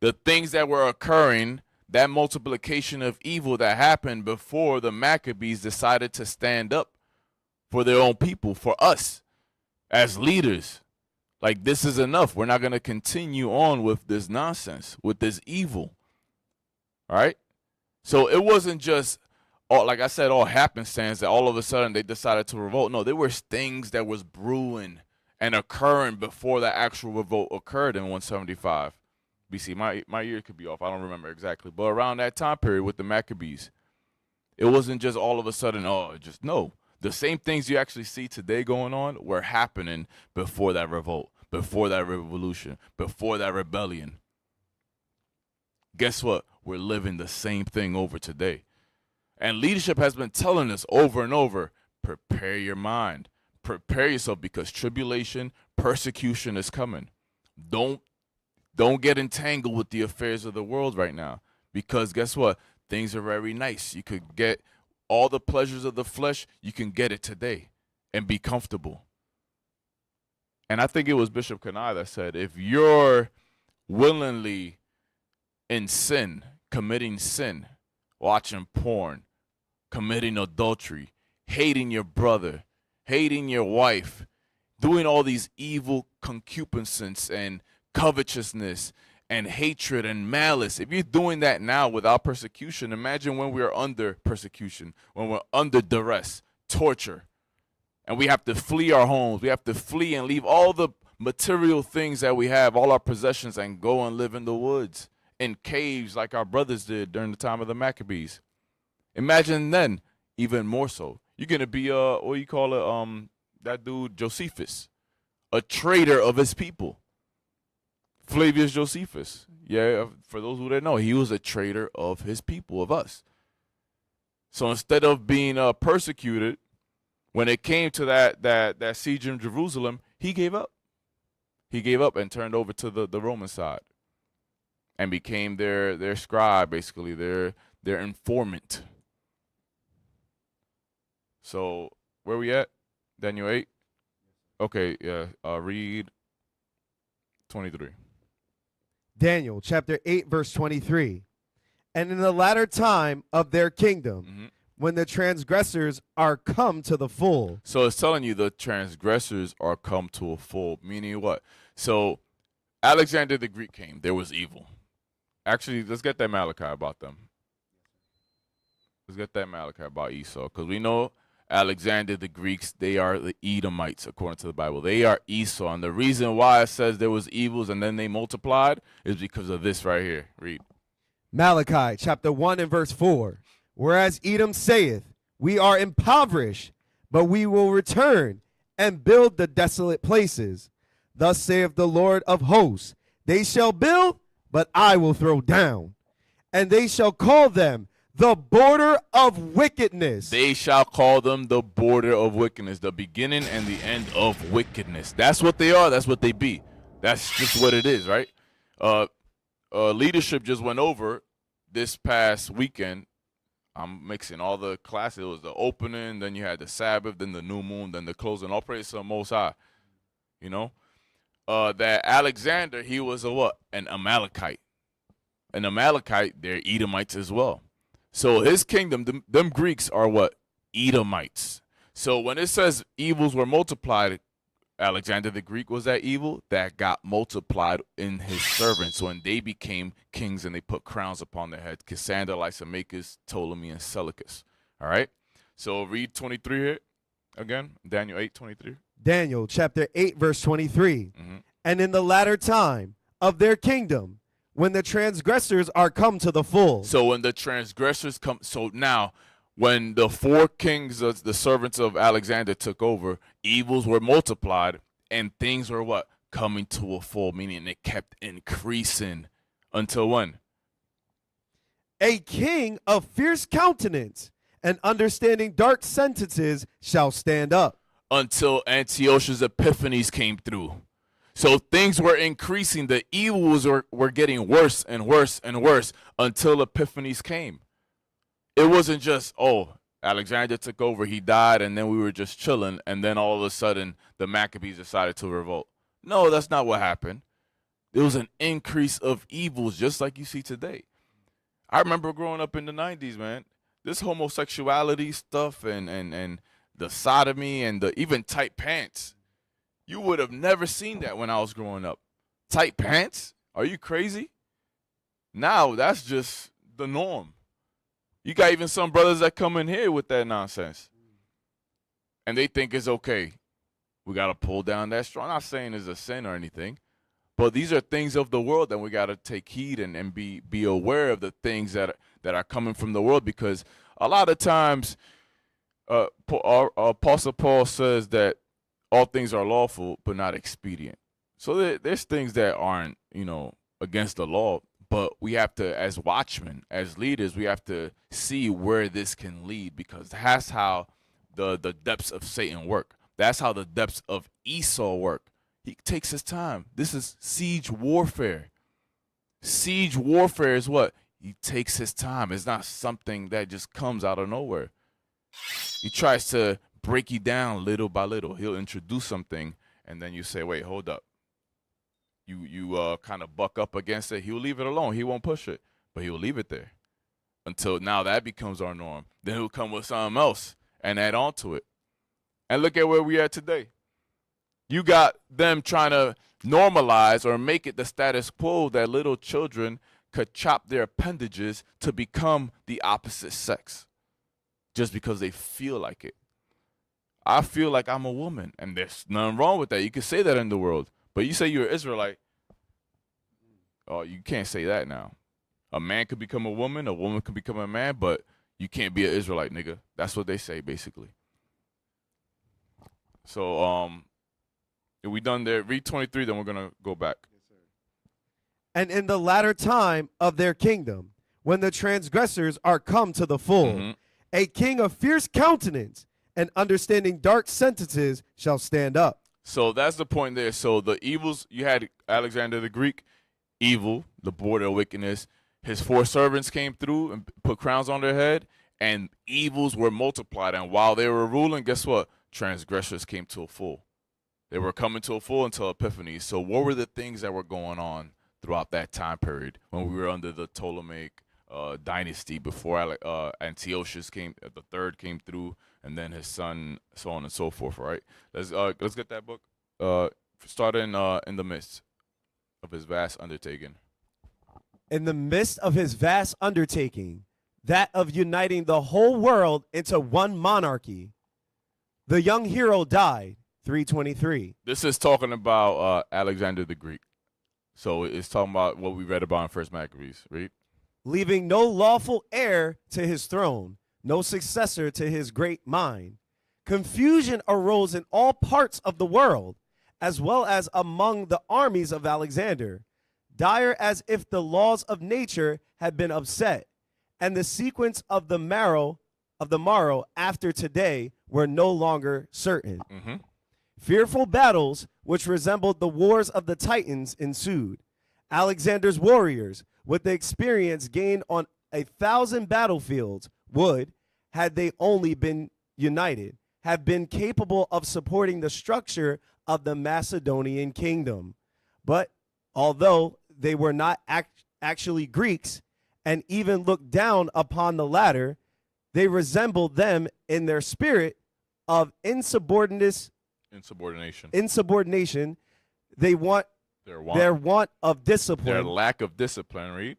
The things that were occurring, that multiplication of evil that happened before the Maccabees decided to stand up for their own people, for us as leaders. Like, this is enough. We're not going to continue on with this nonsense, with this evil. All right? So it wasn't just, like I said, all happenstance that all of a sudden they decided to revolt. No, there were things that was brewing and occurring before the actual revolt occurred in 175 BC. My year could be off. I don't remember exactly. But around that time period with the Maccabees, it wasn't just all of a sudden, no. The same things you actually see today going on were happening before that revolt, before that revolution, before that rebellion. Guess what? We're living the same thing over today. And leadership has been telling us over and over, prepare your mind. Prepare yourself because tribulation, persecution is coming. Don't get entangled with the affairs of the world right now. Because guess what? Things are very nice. You could get all the pleasures of the flesh, you can get it today and be comfortable. And I think it was Bishop Kanai that said, if you're willingly in sin, committing sin, watching porn, committing adultery, hating your brother, hating your wife, doing all these evil concupiscence and covetousness and hatred and malice, if you're doing that now without persecution, imagine when we are under persecution, when we're under duress, torture, and we have to flee our homes. We have to flee and leave all the material things that we have, all our possessions, and go and live in the woods, in caves like our brothers did during the time of the Maccabees. Imagine then, even more so. You're going to be, what do you call it, that dude Josephus, a traitor of his people. Flavius Josephus. Yeah, for those who didn't know, he was a traitor of his people, of us. So instead of being persecuted, when it came to that siege in Jerusalem, he gave up. He gave up and turned over to the Roman side and became their scribe, basically, their informant. So where we at? Daniel 8? Okay, yeah, read 23. Daniel chapter 8, verse 23. And in the latter time of their kingdom, when the transgressors are come to the full. So it's telling you the transgressors are come to a full, meaning what? So Alexander the Greek came. There was evil. Actually, let's get that Malachi about them. Let's get that Malachi about Esau, because we know Alexander the Greeks, they are the Edomites, according to the Bible. They are Esau. And the reason why it says there was evils and then they multiplied is because of this right here. Read. Malachi chapter 1 and verse 4. Whereas Edom saith, we are impoverished, but we will return and build the desolate places. Thus saith the Lord of hosts, they shall build, but I will throw down. And they shall call them the border of wickedness. They shall call them the border of wickedness, the beginning and the end of wickedness. That's what they are. That's what they be. That's just what it is, right? Leadership just went over this past weekend. I'm mixing all the classes. It was the opening, then you had the Sabbath, then the new moon, then the closing. All praise to the Most High. You know? That Alexander, he was a what? An Amalekite. An Amalekite, they're Edomites as well. So his kingdom, them Greeks are what? Edomites. So when it says evils were multiplied, Alexander the Greek was that evil that got multiplied in his servants. So when they became kings and they put crowns upon their heads, Cassander, Lysimachus, Ptolemy, and Seleucus. All right? So read 23 here again, Daniel 8:23. Daniel chapter 8, verse 23. And in the latter time of their kingdom, when the transgressors are come to the full. So when the transgressors come, so now when the 4 kings, the servants of Alexander took over, evils were multiplied and things were what? Coming to a full, meaning it kept increasing until when? A king of fierce countenance and understanding dark sentences shall stand up. Until Antiochus Epiphanes came through. So things were increasing. The evils were getting worse and worse and worse until Epiphanes came. It wasn't just, oh, Alexander took over, he died, and then we were just chilling, and then all of a sudden the Maccabees decided to revolt. No, that's not what happened. There was an increase of evils just like you see today. I remember growing up in the 90s, man. This homosexuality stuff and the sodomy and the even tight pants. You would have never seen that when I was growing up. Tight pants? Are you crazy? Now that's just the norm. You got even some brothers that come in here with that nonsense. And they think it's okay. We got to pull down that straw. I'm not saying it's a sin or anything. But these are things of the world that we got to take heed and be aware of the things that are coming from the world. Because a lot of times, Apostle Paul says that all things are lawful, but not expedient. So there's things that aren't, against the law, but we have to, as watchmen, as leaders, we have to see where this can lead, because that's how the depths of Satan work. That's how the depths of Esau work. He takes his time. This is siege warfare. Siege warfare is what? He takes his time. It's not something that just comes out of nowhere. He tries to break you down little by little. He'll introduce something, and then you say, wait, hold up. You kind of buck up against it. He'll leave it alone. He won't push it, but he'll leave it there until now that becomes our norm. Then he'll come with something else and add on to it. And look at where we are today. You got them trying to normalize or make it the status quo that little children could chop their appendages to become the opposite sex just because they feel like it. I feel like I'm a woman, and there's nothing wrong with that. You can say that in the world. But you say you're an Israelite, oh, you can't say that now. A man could become a woman could become a man, but you can't be an Israelite, nigga. That's what they say, basically. So, are we done there? Read 23, then we're going to go back. Yes, sir. And in the latter time of their kingdom, when the transgressors are come to the full, a king of fierce countenance and understanding dark sentences shall stand up. So that's the point there. So the evils, you had Alexander the Greek, evil, the border of wickedness. His 4 servants came through and put crowns on their head, and evils were multiplied. And while they were ruling, guess what? Transgressors came to a full. They were coming to a full until Epiphany. So what were the things that were going on throughout that time period when we were under the Ptolemaic dynasty before Antiochus came, the third came through, and then his son, so on and so forth, right? Let's get that book. Start in the midst of his vast undertaking. In the midst of his vast undertaking, that of uniting the whole world into one monarchy, the young hero died, 323. This is talking about Alexander the Greek. So it's talking about what we read about in First Maccabees, right? Leaving no lawful heir to his throne, no successor to his great mind. Confusion arose in all parts of the world, as well as among the armies of Alexander, dire as if the laws of nature had been upset, and the sequence of the morrow after today were no longer certain. Fearful battles, which resembled the wars of the Titans, ensued. Alexander's warriors, with the experience gained on 1,000 battlefields, would, had they only been united, have been capable of supporting the structure of the Macedonian kingdom. But although they were not actually Greeks and even looked down upon the latter, they resembled them in their spirit of insubordination. Their want of discipline. Their lack of discipline, right?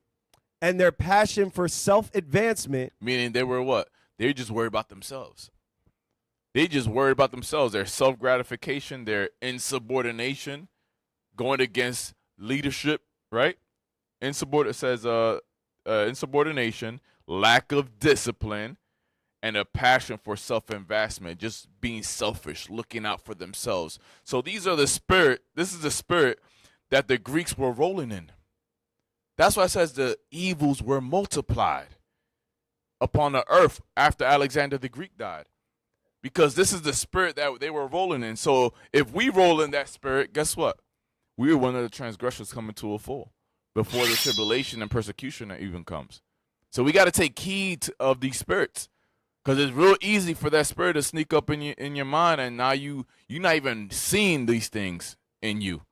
And their passion for self-advancement. Meaning they were what? They just worried about themselves. They just worried about themselves. Their self-gratification, their insubordination, going against leadership, right? It says insubordination, lack of discipline, and a passion for self-advancement, just being selfish, looking out for themselves. So this is the spirit that the Greeks were rolling in. That's why it says the evils were multiplied upon the earth after Alexander the Greek died. Because this is the spirit that they were rolling in. So if we roll in that spirit, guess what? We are one of the transgressors coming to a full before the tribulation and persecution that even comes. So we got to take heed of these spirits, because it's real easy for that spirit to sneak up in your mind, and now you're not even seeing these things in you.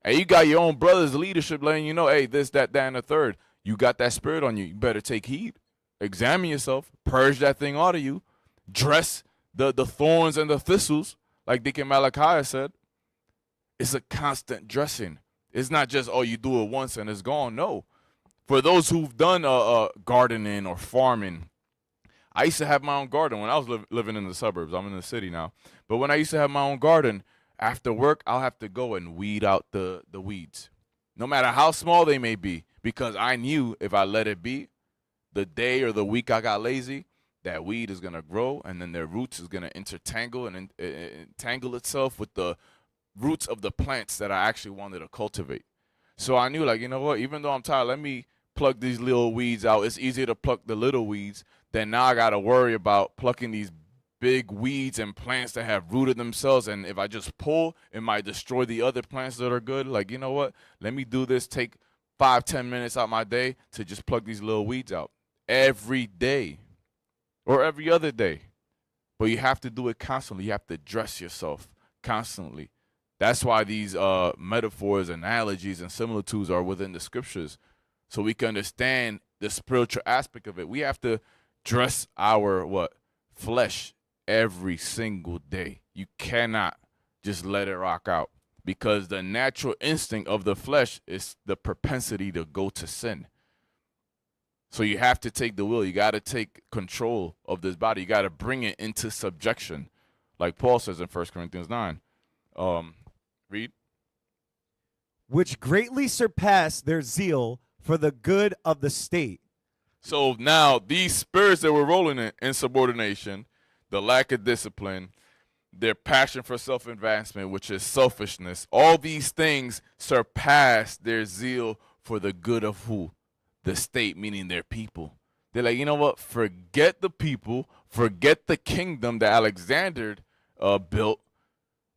And you got your own brother's leadership letting you know, hey, this, that, and the third. You got that spirit on you. You better take heed. Examine yourself. Purge that thing out of you. Dress the thorns and the thistles, like Deacon Malachi said. It's a constant dressing. It's not just, oh, you do it once and it's gone. No. For those who've done gardening or farming, I used to have my own garden when I was living in the suburbs. I'm in the city now. But when I used to have my own garden, after work, I'll have to go and weed out the weeds, no matter how small they may be, because I knew if I let it be, the day or the week I got lazy, that weed is going to grow, and then their roots is going to intertangle and entangle itself with the roots of the plants that I actually wanted to cultivate. So I knew, like, you know what, even though I'm tired, let me pluck these little weeds out. It's easier to pluck the little weeds than now I got to worry about plucking these big weeds and plants that have rooted themselves, and if I just pull, it might destroy the other plants that are good. Like, you know what, let me do this, take 5-10 minutes out my day to just pluck these little weeds out every day or every other day. But you have to do it constantly. You have to dress yourself constantly. That's why these metaphors, analogies, and similitudes are within the scriptures, so we can understand the spiritual aspect of it. We have to dress our flesh every single day. You cannot just let it rock out, because the natural instinct of the flesh is the propensity to go to sin. So you have to take the will. You got to take control of this body. You got to bring it into subjection, like Paul says in 1 Corinthians 9. Read. Which greatly surpass their zeal for the good of the state. So now these spirits that we're rolling in, insubordination, the lack of discipline, their passion for self-advancement, which is selfishness, all these things surpass their zeal for the good of who? The state, meaning their people. They're like, you know what? Forget the people. Forget the kingdom that Alexander built.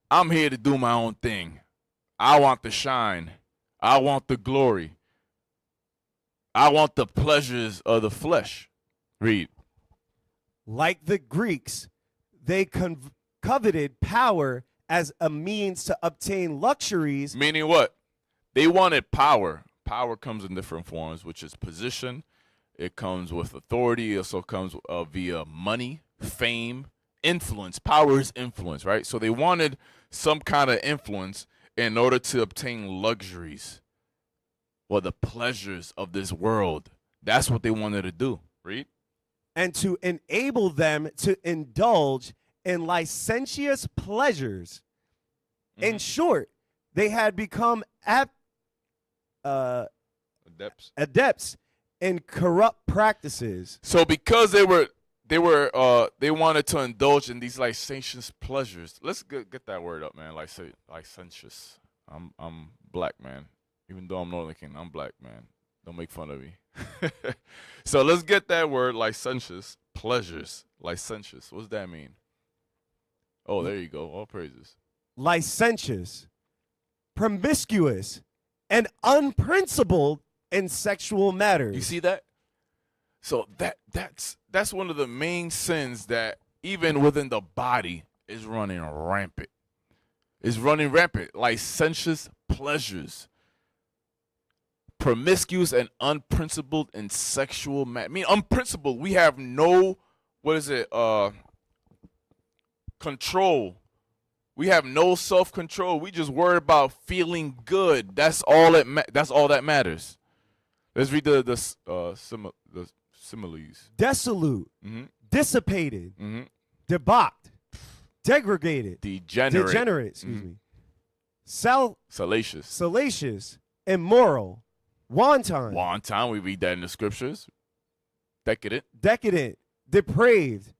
I'm here to do my own thing. I want the shine. I want the glory. I want the pleasures of the flesh. Read. Like the Greeks, they coveted power as a means to obtain luxuries. Meaning what? They wanted power. Power comes in different forms, which is position. It comes with authority. It also comes via money, fame, influence. Power is influence, right? So they wanted some kind of influence in order to obtain luxuries or the pleasures of this world. That's what they wanted to do. Read. And to enable them to indulge in licentious pleasures. In short, they had become adepts in corrupt practices. So because they wanted to indulge in these licentious pleasures. Let's get that word up, man. Licentious. I'm black, man. Even though I'm Northern King, I'm black, man. Don't make fun of me. So let's get that word, licentious pleasures. Licentious. What's that mean? Oh, there you go. All praises. Licentious, promiscuous, and unprincipled in sexual matters. You see that? So that's one of the main sins that even within the body is running rampant. Is running rampant. Licentious pleasures. Promiscuous and unprincipled in sexual matters. I mean, unprincipled. We have no, control. We have no self-control. We just worry about feeling good. That's all that matters. Let's read the similes. Dissolute, dissipated, debauched, degraded, degenerate, excuse me, salacious, immoral, wanton, we read that in the scriptures. Decadent, depraved,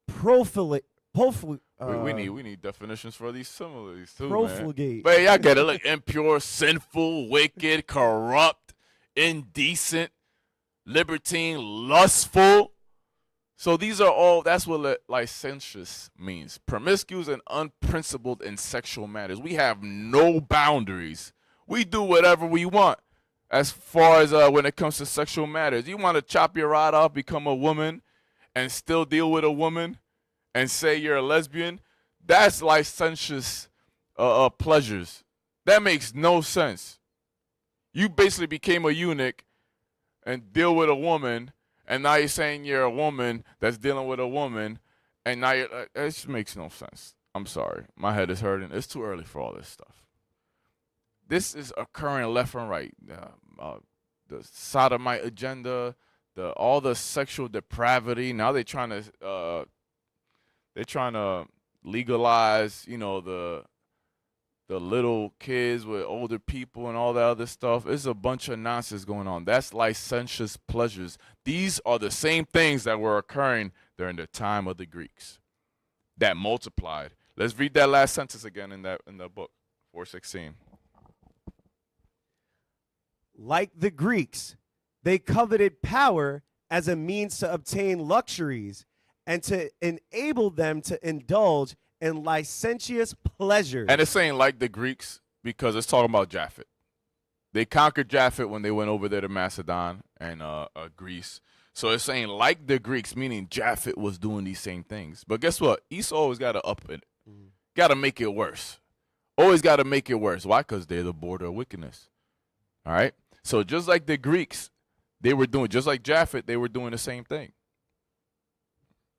profligate, we need definitions for these similes too, Profligate. man. But y'all get it. Look, impure, sinful, wicked, corrupt, indecent, libertine, lustful. So these are all, that's what licentious means. Promiscuous and unprincipled in sexual matters. We have no boundaries. We do whatever we want as far as when it comes to sexual matters. You want to chop your rod off, become a woman, and still deal with a woman and say you're a lesbian? That's licentious pleasures. That makes no sense. You basically became a eunuch and deal with a woman, and now you're saying you're a woman that's dealing with a woman, and now it just makes no sense. I'm sorry. My head is hurting. It's too early for all this stuff. This is occurring left and right. The sodomite agenda, all the sexual depravity. Now they're trying to legalize, the little kids with older people and all that other stuff. There's a bunch of nonsense going on. That's licentious pleasures. These are the same things that were occurring during the time of the Greeks that multiplied. Let's read that last sentence again in the book, 4:16. Like the Greeks, they coveted power as a means to obtain luxuries and to enable them to indulge in licentious pleasures. And it's saying like the Greeks because it's talking about Japhet. They conquered Japhet when they went over there to Macedon and Greece. So it's saying like the Greeks, meaning Japhet was doing these same things. But guess what? Esau always got to up it. Got to make it worse. Always got to make it worse. Why? Because they're the border of wickedness. All right? So just like the Greeks, they were doing, just like Japhet, they were doing the same thing.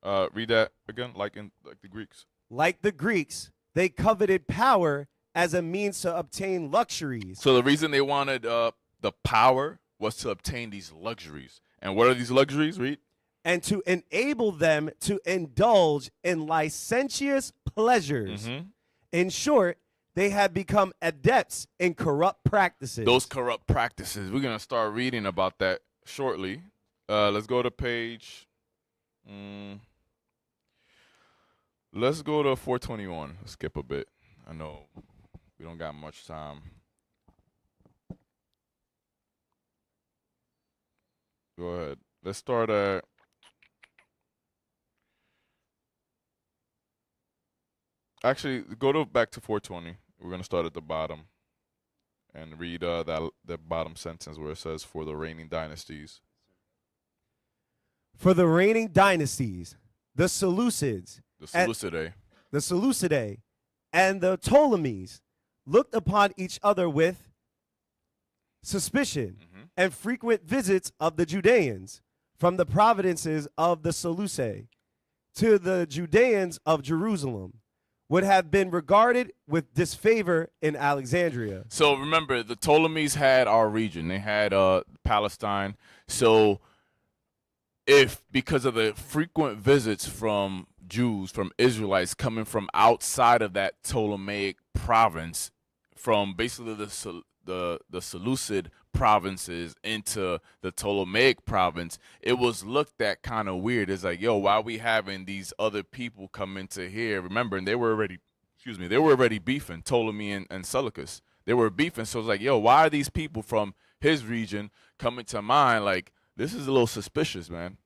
Read that again, like the Greeks. Like the Greeks, they coveted power as a means to obtain luxuries. So the reason they wanted the power was to obtain these luxuries. And what are these luxuries? Read. And to enable them to indulge in licentious pleasures. Mm-hmm. In short, they had become adepts in corrupt practices. Those corrupt practices. We're going to start reading about that shortly. Let's go to page... Let's go to 421. Let's skip a bit. I know we don't got much time. Go ahead. Let's start at... Actually, back to 420. We're going to start at the bottom and read the bottom sentence where it says, for the reigning dynasties. For the reigning dynasties, the Seleucids, The Seleucidae. the Seleucidae, and the Ptolemies looked upon each other with suspicion and frequent visits of the Judeans from the provinces of the Seleucidae to the Judeans of Jerusalem would have been regarded with disfavor in Alexandria. So remember, the Ptolemies had our region. They had Palestine. So if because of the frequent visits from Jews, from Israelites coming from outside of that Ptolemaic province, from basically the Seleucid provinces into the Ptolemaic province, it was looked at kind of weird. It's like, yo, why are we having these other people come into here? Remember, and they were already beefing, Ptolemy and Seleucus. They were beefing, so it's like, yo, why are these people from his region coming to mine? Like, this is a little suspicious, man.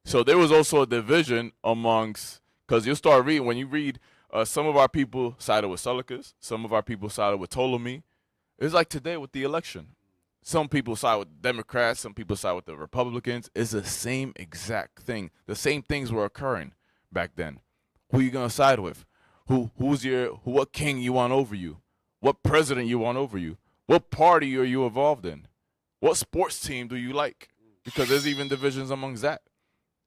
So there was also a division amongst, because you'll start reading, when you read, some of our people sided with Seleucus, some of our people sided with Ptolemy. It's like today with the election. Some people side with the Democrats, some people side with the Republicans. It's the same exact thing. The same things were occurring back then. Who you gonna side with? What king you want over you? What president you want over you? What party are you involved in? What sports team do you like? Because there's even divisions amongst that.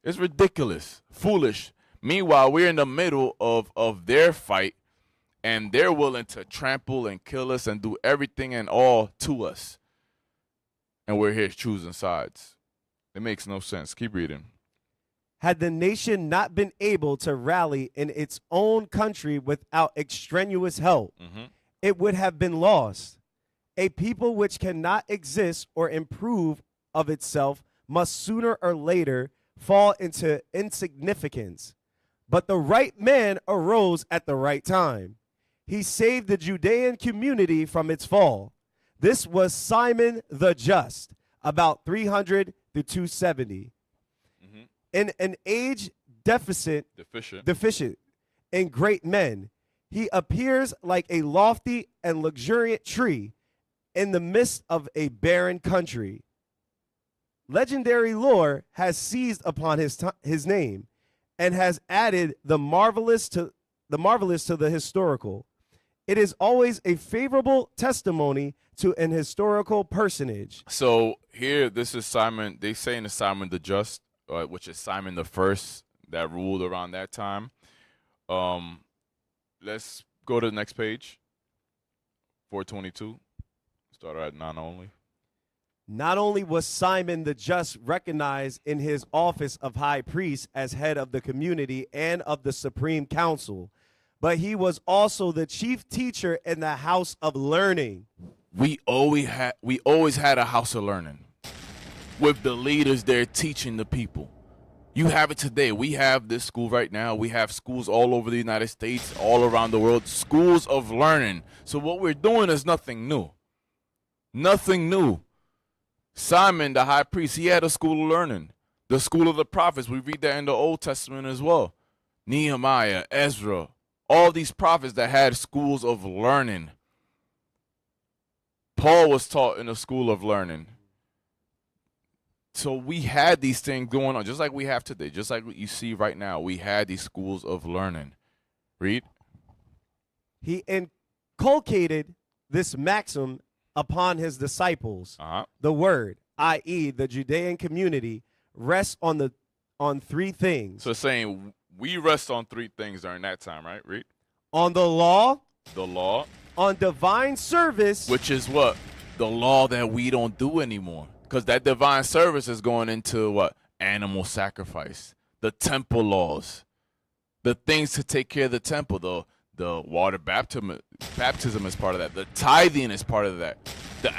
It's ridiculous, foolish. Meanwhile, we're in the middle of their fight, and they're willing to trample and kill us and do everything and all to us. And we're here choosing sides. It makes no sense. Keep reading. Had the nation not been able to rally in its own country without extraneous help, it would have been lost. A people which cannot exist or improve of itself must sooner or later fall into insignificance. But the right man arose at the right time. He saved the Judean community from its fall. This was Simon the Just, about 300 to 270. In an age deficient in great men, he appears like a lofty and luxuriant tree in the midst of a barren country. Legendary lore has seized upon his name and has added the marvelous to the historical. It is always a favorable testimony to an historical personage. So here, this is Simon. They say it's Simon the Just, which is Simon the First that ruled around that time. Let's go to the next page. 422. Start at 9 only. Not only was Simon the Just recognized in his office of high priest as head of the community and of the supreme council, but he was also the chief teacher in the house of learning. We always had a house of learning with the leaders there teaching the people. You have it today. We have this school right now. We have schools all over the United States, all around the world, schools of learning. So what we're doing is nothing new. Nothing new. Simon, the high priest, he had a school of learning. The school of the prophets, we read that in the Old Testament as well. Nehemiah, Ezra, all these prophets that had schools of learning. Paul was taught in a school of learning. So we had these things going on, just like we have today, just like what you see right now. We had these schools of learning. Read. He inculcated this maxim upon his disciples. The word, i.e., the Judean community, rests on three things. So saying we rest on three things during that time, right? Read. On the law. The law. On divine service. Which is what? The law that we don't do anymore. Because that divine service is going into what? Animal sacrifice. The temple laws. The things to take care of the temple. The water baptism is part of that. The tithing is part of that.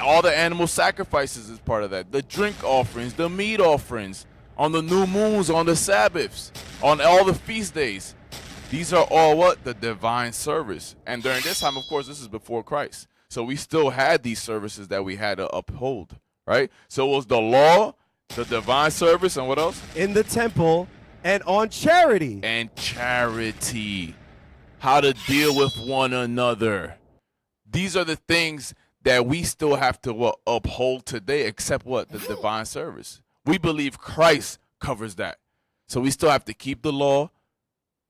All the animal sacrifices is part of that. The drink offerings, the meat offerings, on the new moons, on the Sabbaths, on all the feast days. These are all what? The divine service. And during this time, of course, this is before Christ. So we still had these services that we had to uphold, right? So it was the law, the divine service, and what else? In the temple, and on charity. And charity. How to deal with one another. These are the things that we still have to uphold today, except what? The divine service. We believe Christ covers that. So we still have to keep the law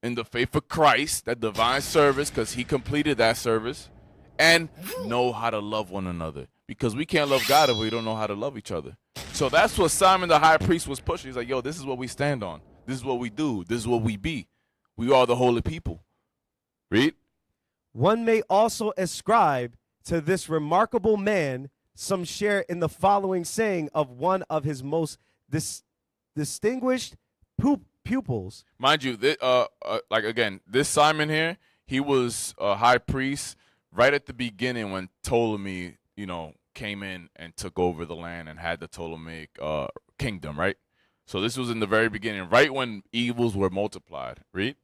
in the faith of Christ, that divine service, because he completed that service, and know how to love one another. Because we can't love God if we don't know how to love each other. So that's what Simon the high priest was pushing. He's like, yo, this is what we stand on. This is what we do. This is what we be. We are the holy people. Read. One may also ascribe to this remarkable man some share in the following saying of one of his most distinguished pupils. Mind you, like again, this Simon here, he was a high priest right at the beginning when Ptolemy, came in and took over the land and had the Ptolemaic kingdom, right? So this was in the very beginning, right when evils were multiplied. Read.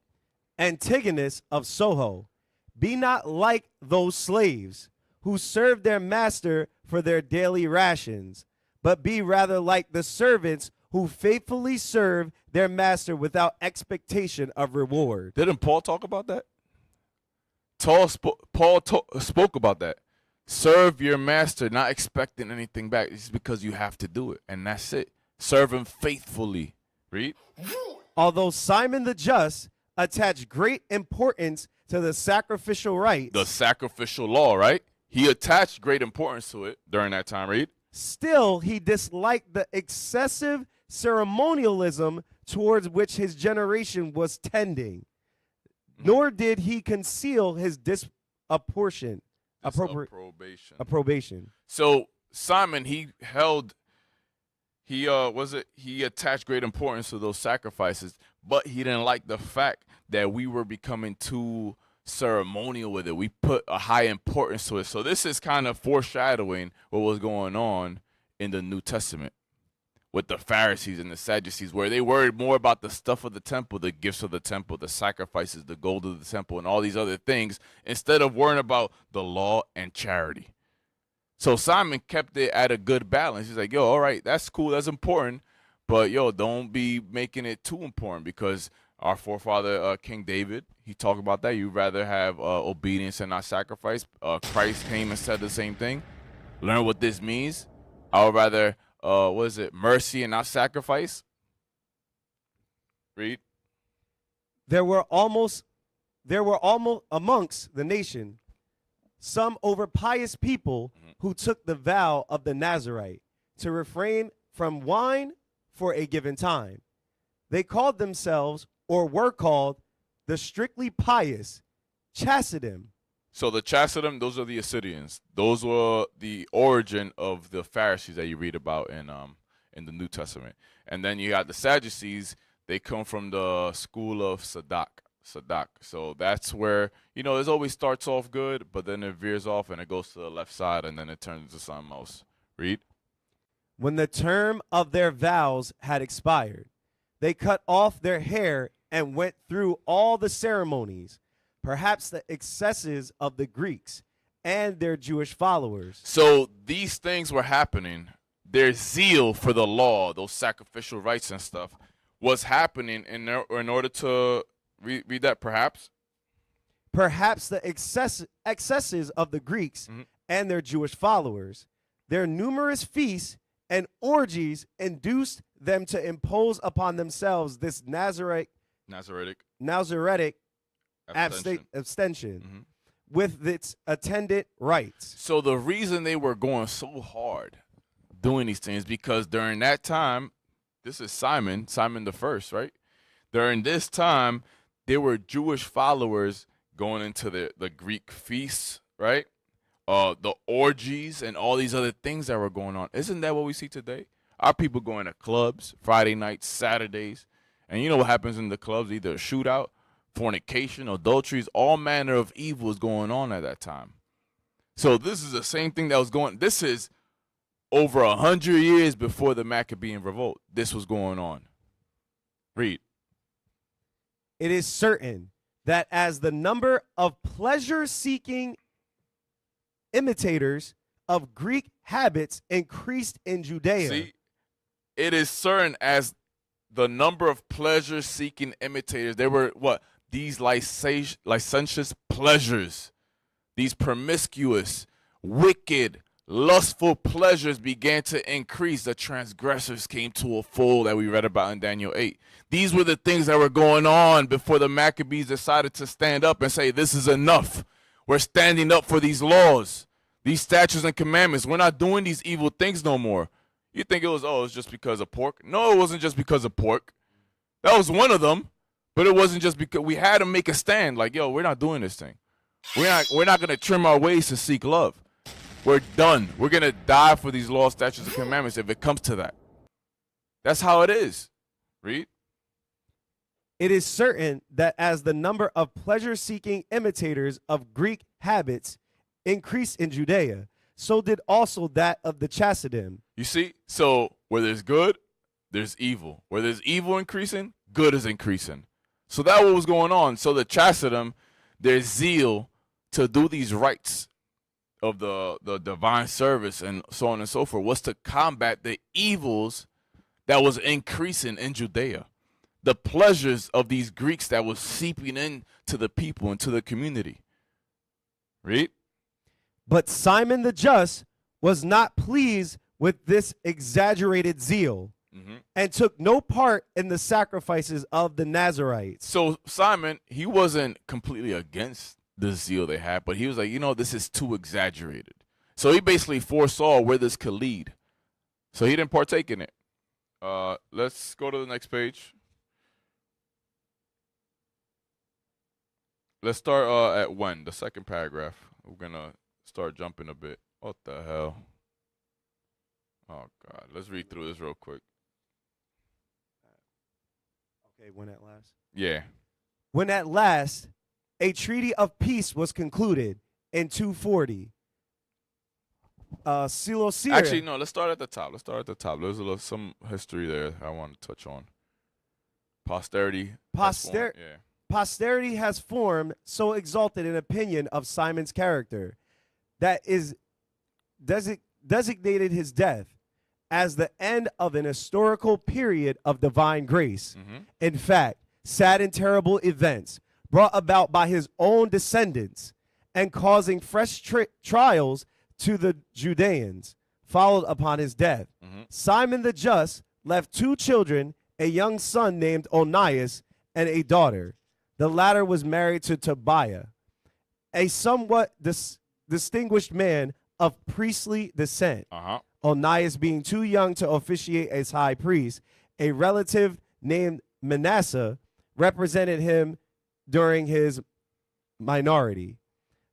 Antigonus of Soho, be not like those slaves who serve their master for their daily rations, but be rather like the servants who faithfully serve their master without expectation of reward. Didn't Paul talk about that? Paul spoke about that. Serve your master, not expecting anything back. It's because you have to do it, and that's it. Serve him faithfully. Read. Although Simon the Just attached great importance to the sacrificial rites. The sacrificial law, right? He attached great importance to it during that time. Read. Still, he disliked the excessive ceremonialism towards which his generation was tending. Nor did he conceal his approbation. So Simon, he attached great importance to those sacrifices, but he didn't like the fact that we were becoming too ceremonial with it. We put a high importance to it. So this is kind of foreshadowing what was going on in the New Testament. with the Pharisees and the Sadducees, where they worried more about the stuff of the temple, the gifts of the temple, the sacrifices, the gold of the temple, and all these other things, instead of worrying about the law and charity. So Simon kept it at a good balance. He's like, yo, all right, that's cool, that's important, but yo, don't be making it too important, because our forefather, King David, he talked about that. You'd rather have obedience and not sacrifice. Christ came and said the same thing. Learn what this means. I would rather, mercy and not sacrifice. Read. There were almost amongst the nation some overpious people who took the vow of the Nazarite to refrain from wine for a given time. They called themselves, or were called, the strictly pious Chassidim. So the Chassidim, those are the Assyrians. Those were the origin of the Pharisees that you read about in the New Testament. And then you got the Sadducees. They come from the school of Sadak. So that's where, it always starts off good, but then it veers off and it goes to the left side, and then it turns into something else. Read. When the term of their vows had expired, they cut off their hair and went through all the ceremonies, perhaps the excesses of the Greeks and their Jewish followers. So these things were happening. Their zeal for the law, those sacrificial rites and stuff, was happening in order to read that. Perhaps the excesses of the Greeks and their Jewish followers. Their numerous feasts and orgies induced them to impose upon themselves this Nazaritic abstention with its attendant rites. So the reason they were going so hard doing these things, because during that time, this is Simon the first, right? During this time, there were Jewish followers going into the Greek feasts, right? The orgies and all these other things that were going on. Isn't that what we see today? Our people going to clubs Friday nights, Saturdays, and you know what happens in the clubs? Either a shootout, fornication, adulteries, all manner of evil is going on at that time. So this is the same thing that was going. This is over 100 years before the Maccabean revolt. This was going on. Read. It is certain that as the number of pleasure-seeking imitators of Greek habits increased in Judea. See, it is certain as the number of pleasure-seeking imitators, they were what? These licentious pleasures, these promiscuous, wicked, lustful pleasures began to increase. The transgressors came to a full that we read about in Daniel 8. These were the things that were going on before the Maccabees decided to stand up and say, this is enough. We're standing up for these laws, these statutes and commandments. We're not doing these evil things no more. You think it's just because of pork? No, it wasn't just because of pork. That was one of them, but it wasn't just because. We had to make a stand like, yo, we're not doing this thing. We're not going to trim our ways to seek love. We're done. We're going to die for these laws, statutes, and commandments if it comes to that. That's how it is. Read. It is certain that as the number of pleasure-seeking imitators of Greek habits increased in Judea, so did also that of the Chassidim. You see? So where there's good, there's evil. Where there's evil increasing, good is increasing. So that was going on. So the Chassidim, their zeal to do these rites of the divine service and so on and so forth was to combat the evils that was increasing in Judea. The pleasures of these Greeks that was seeping into the people, into the community. Read. But Simon the Just was not pleased with this exaggerated zeal and took no part in the sacrifices of the Nazarites. So Simon, he wasn't completely against the zeal they had, but he was like, this is too exaggerated. So he basically foresaw where this could lead. So he didn't partake in it. Let's go to the next page. Let's start at when, the second paragraph. We're going to start jumping a bit. What the hell? Oh, God. Let's read through this real quick. Okay, when at last? Yeah. When at last a treaty of peace was concluded in 240. Seleucia. Actually, no. Let's start at the top. There's some history there I want to touch on. Posterity. Yeah. Posterity has formed so exalted an opinion of Simon's character that is designated his death as the end of an historical period of divine grace. In fact, sad and terrible events brought about by his own descendants and causing fresh trials to the Judeans followed upon his death. Simon the Just left 2 children, a young son named Onias and a daughter. The latter was married to Tobiah, a somewhat distinguished man of priestly descent. Onias being too young to officiate as high priest, a relative named Manasseh represented him during his minority.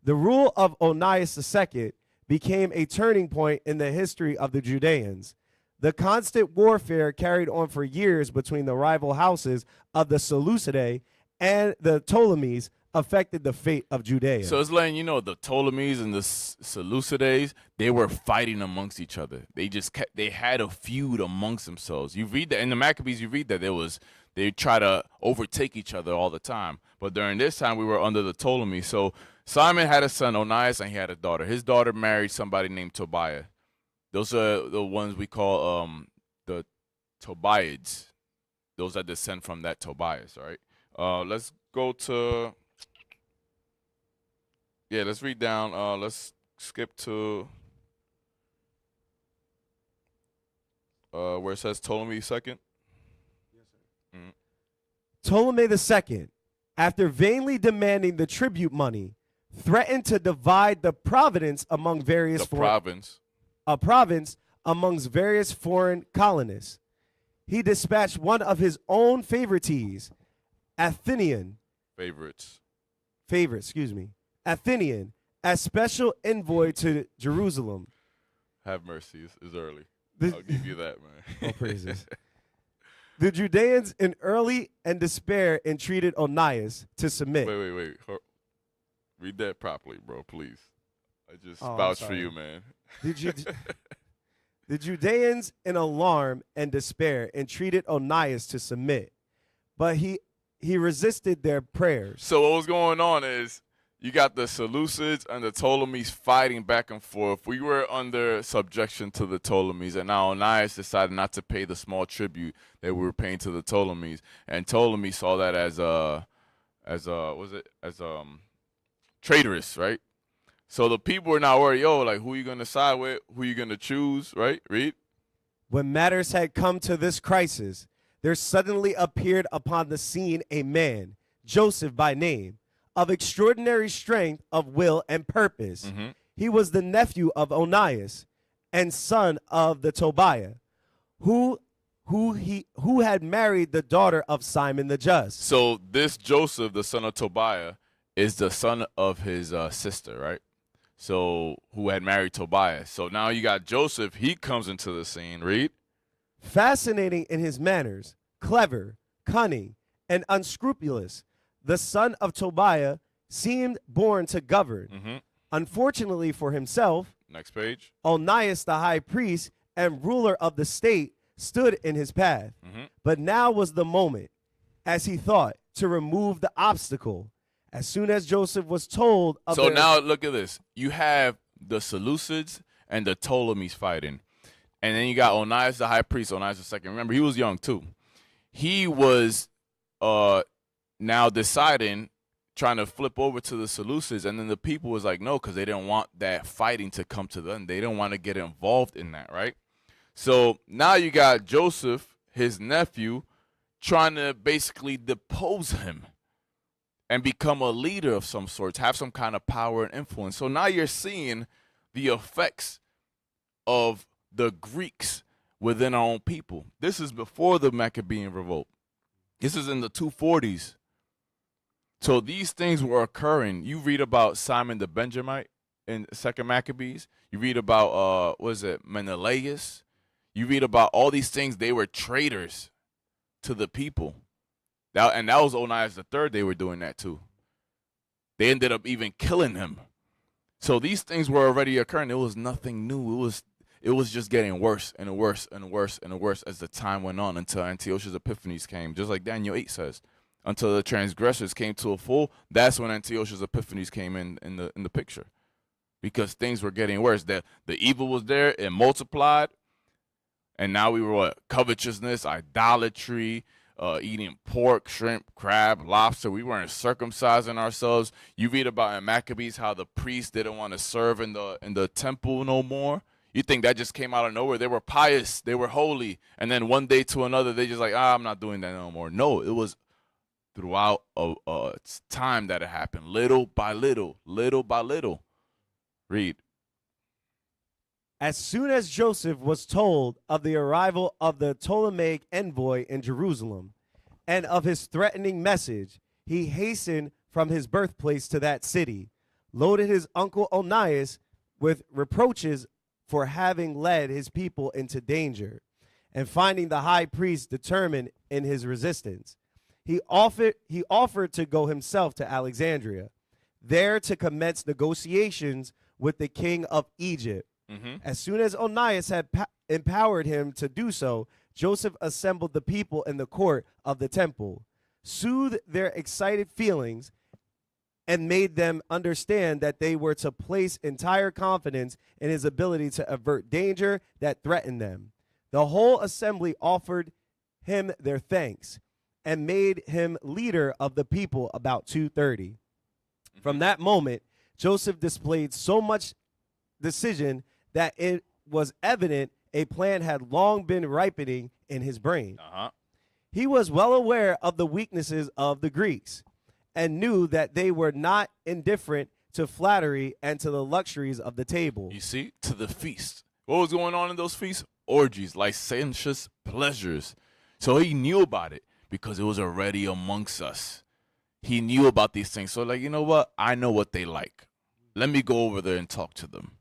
The rule of Onias II became a turning point in the history of the Judeans. The constant warfare carried on for years between the rival houses of the Seleucidae and the Ptolemies affected the fate of Judea. So it's letting you know the Ptolemies and the Seleucidae, they were fighting amongst each other. They had a feud amongst themselves. You read that in the Maccabees. You read that they try to overtake each other all the time. But during this time, we were under the Ptolemies. So Simon had a son, Onias, and he had a daughter. His daughter married somebody named Tobiah. Those are the ones we call the Tobiads. Those that descend from that Tobias, all right? Let's go to, let's read down. Let's skip to where it says Ptolemy II. Yes, sir. Ptolemy II, after vainly demanding the tribute money, threatened to divide the province among various province amongst various foreign colonists. He dispatched one of his own Athenian, as special envoy to Jerusalem. Have mercy, it's early. I'll give you that, man. Oh, praises. The Judeans in early and despair entreated Onias to submit. Wait. Read that properly, bro, please. I just vouch for you, man. The Judeans in alarm and despair entreated Onias to submit, but he resisted their prayers. So what was going on is you got the Seleucids and the Ptolemies fighting back and forth. We were under subjection to the Ptolemies, and now Onias decided not to pay the small tribute that we were paying to the Ptolemies, and Ptolemy saw that as traitorous, right? So the people were now worried, like, who are you going to side with? Who are you going to choose, right? Read. When matters had come to this crisis, there suddenly appeared upon the scene a man, Joseph by name, of extraordinary strength of will and purpose. He was the nephew of Onias and son of the Tobiah, who had married the daughter of Simon the Just. So this Joseph, the son of Tobiah, is the son of his sister, right? So who had married Tobiah. So now you got Joseph. He comes into the scene. Read. Fascinating in his manners, clever, cunning, and unscrupulous, the son of Tobiah seemed born to govern. Unfortunately for himself, next page, Onias the high priest and ruler of the state stood in his path. But now was the moment, as he thought, to remove the obstacle. As soon as Joseph was told of So now look at this. You have the Seleucids and the Ptolemies fighting. And then you got Onias the high priest, Onias II. Remember, he was young too. He was now deciding, trying to flip over to the Seleucids, and then the people was like, no, because they didn't want that fighting to come to them. They didn't want to get involved in that, right? So now you got Joseph, his nephew, trying to basically depose him and become a leader of some sort, have some kind of power and influence. So now you're seeing the effects of the Greeks within our own people. This is before the Maccabean revolt. This is in the 240s. So these things were occurring. You read about Simon the Benjamite in 2nd Maccabees. You read about, Menelaus. You read about all these things. They were traitors to the people. And that was Onias III. They were doing that too. They ended up even killing him. So these things were already occurring. It was nothing new. It was just getting worse and worse and worse and worse as the time went on until Antiochus Epiphanes came, just like Daniel 8 says. Until the transgressors came to a full, that's when Antiochus Epiphanes came in the picture. Because things were getting worse. The evil was there, it multiplied, and now we were what? Covetousness, idolatry, eating pork, shrimp, crab, lobster. We weren't circumcising ourselves. You read about in Maccabees how the priests didn't want to serve in the temple no more. You think that just came out of nowhere? They were pious, they were holy, and then one day to another they just like, I'm not doing that no more. No, it was throughout a time that it happened, little by little, little by little. Read. As soon as Joseph was told of the arrival of the Ptolemaic envoy in Jerusalem and of his threatening message, he hastened from his birthplace to that city, loaded his uncle Onias with reproaches for having led his people into danger, and finding the high priest determined in his resistance, he offered to go himself to Alexandria, there to commence negotiations with the king of Egypt. As soon as Onias had empowered him to do so, Joseph assembled the people in the court of the temple, soothed their excited feelings, and made them understand that they were to place entire confidence in his ability to avert danger that threatened them. The whole assembly offered him their thanks and made him leader of the people about 2:30. From that moment, Joseph displayed so much decision that it was evident a plan had long been ripening in his brain. He was well aware of the weaknesses of the Greeks and knew that they were not indifferent to flattery and to the luxuries of the table. You see, to the feast. What was going on in those feasts? Orgies, licentious pleasures. So he knew about it because it was already amongst us. He knew about these things. So like, you know what? I know what they like. Let me go over there and talk to them.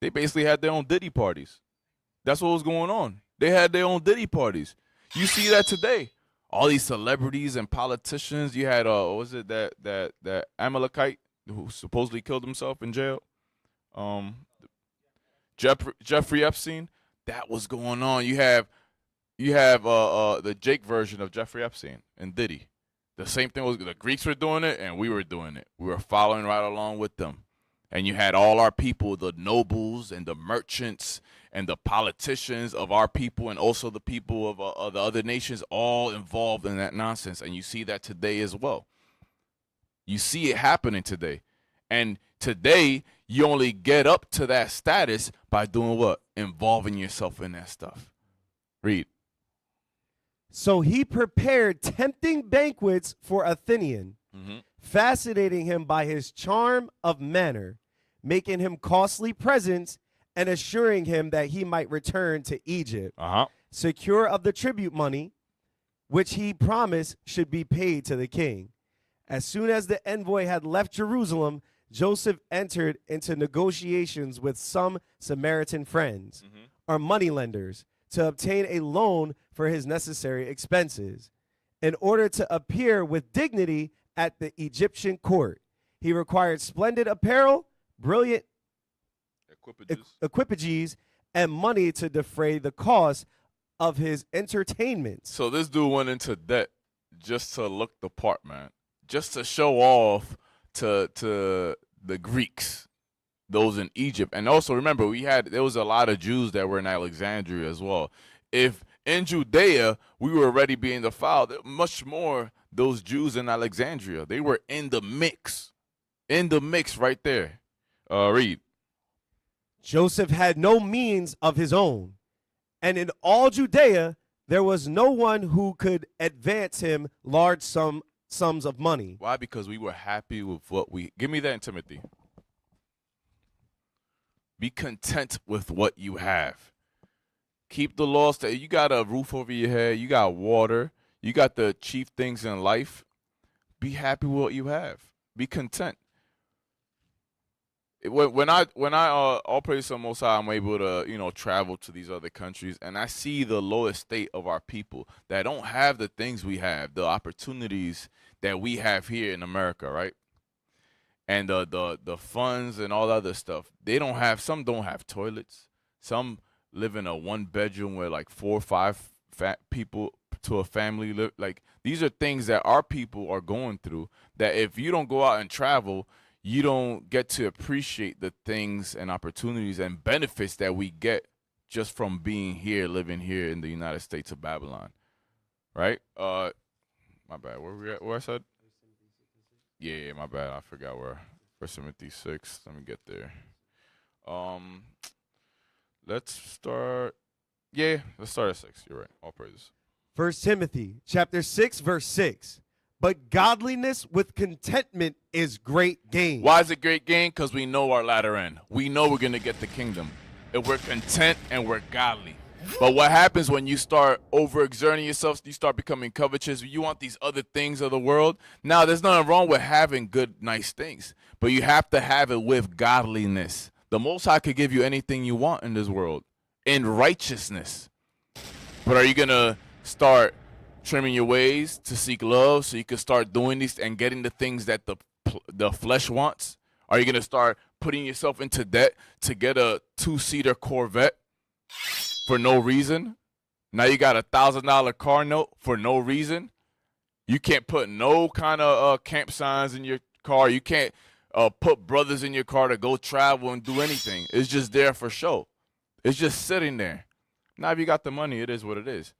They basically had their own Diddy parties. That's what was going on. They had their own Diddy parties. You see that today. All these celebrities and politicians. You had what was it that Amalekite who supposedly killed himself in jail? Jeffrey Epstein. That was going on. You have the Jake version of Jeffrey Epstein and Diddy. The same thing was the Greeks were doing it and we were doing it. We were following right along with them. And you had all our people, the nobles and the merchants and the politicians of our people and also the people of the other nations all involved in that nonsense. And you see that today as well. You see it happening today. And today, you only get up to that status by doing what? Involving yourself in that stuff. Read. So he prepared tempting banquets for Athenian, fascinating him by his charm of manner, making him costly presents, and assuring him that he might return to Egypt, secure of the tribute money, which he promised should be paid to the king. As soon as the envoy had left Jerusalem, Joseph entered into negotiations with some Samaritan friends or moneylenders to obtain a loan for his necessary expenses. In order to appear with dignity at the Egyptian court, he required splendid apparel, brilliant equipages, and money to defray the cost of his entertainments. So this dude went into debt just to look the part, man. Just to show off to the Greeks, those in Egypt. And also remember, there was a lot of Jews that were in Alexandria as well. If in Judea we were already being defiled, much more those Jews in Alexandria. They were in the mix. In the mix right there. Read. Joseph had no means of his own, and in all Judea there was no one who could advance him large sums of money. Why? Because we were happy with what we... Give me that in Timothy. Be content with what you have. Keep the laws. You got a roof over your head. You got water. You got the chief things in life. Be happy with what you have. Be content. When I all praise to the Most High, I'm able to travel to these other countries, and I see the lowest state of our people that don't have the things we have, the opportunities that we have here in America, right? and the funds and all that other stuff. They don't have, some don't have toilets. Some live in a 1-bedroom where like 4 or 5 people to a family live. Like, these are things that our people are going through, that if you don't go out and travel, you don't get to appreciate the things and opportunities and benefits that we get just from being here, living here in the United States of Babylon. Right? My bad. Where we at? Where I said? Yeah, my bad. I forgot where. 1 Timothy 6. Let me get there. Let's start. Yeah, let's start at 6. You're right. All praises. 1 Timothy chapter 6, verse 6. But godliness with contentment is great gain. Why is it great gain? Because we know our latter end. We know we're going to get the kingdom. If we're content and we're godly. But what happens when you start overexerting yourself, you start becoming covetous, you want these other things of the world? Now, there's nothing wrong with having good, nice things, but you have to have it with godliness. The Most High could give you anything you want in this world, in righteousness. But are you going to start trimming your ways to seek love so you can start doing these and getting the things that the flesh wants? Are you going to start putting yourself into debt to get a 2-seater Corvette for no reason? Now you got $1,000 car note for no reason. You can't put no kind of camp signs in your car. You can't put brothers in your car to go travel and do anything. It's just there for show. It's just sitting there. Now if you got the money, it is what it is.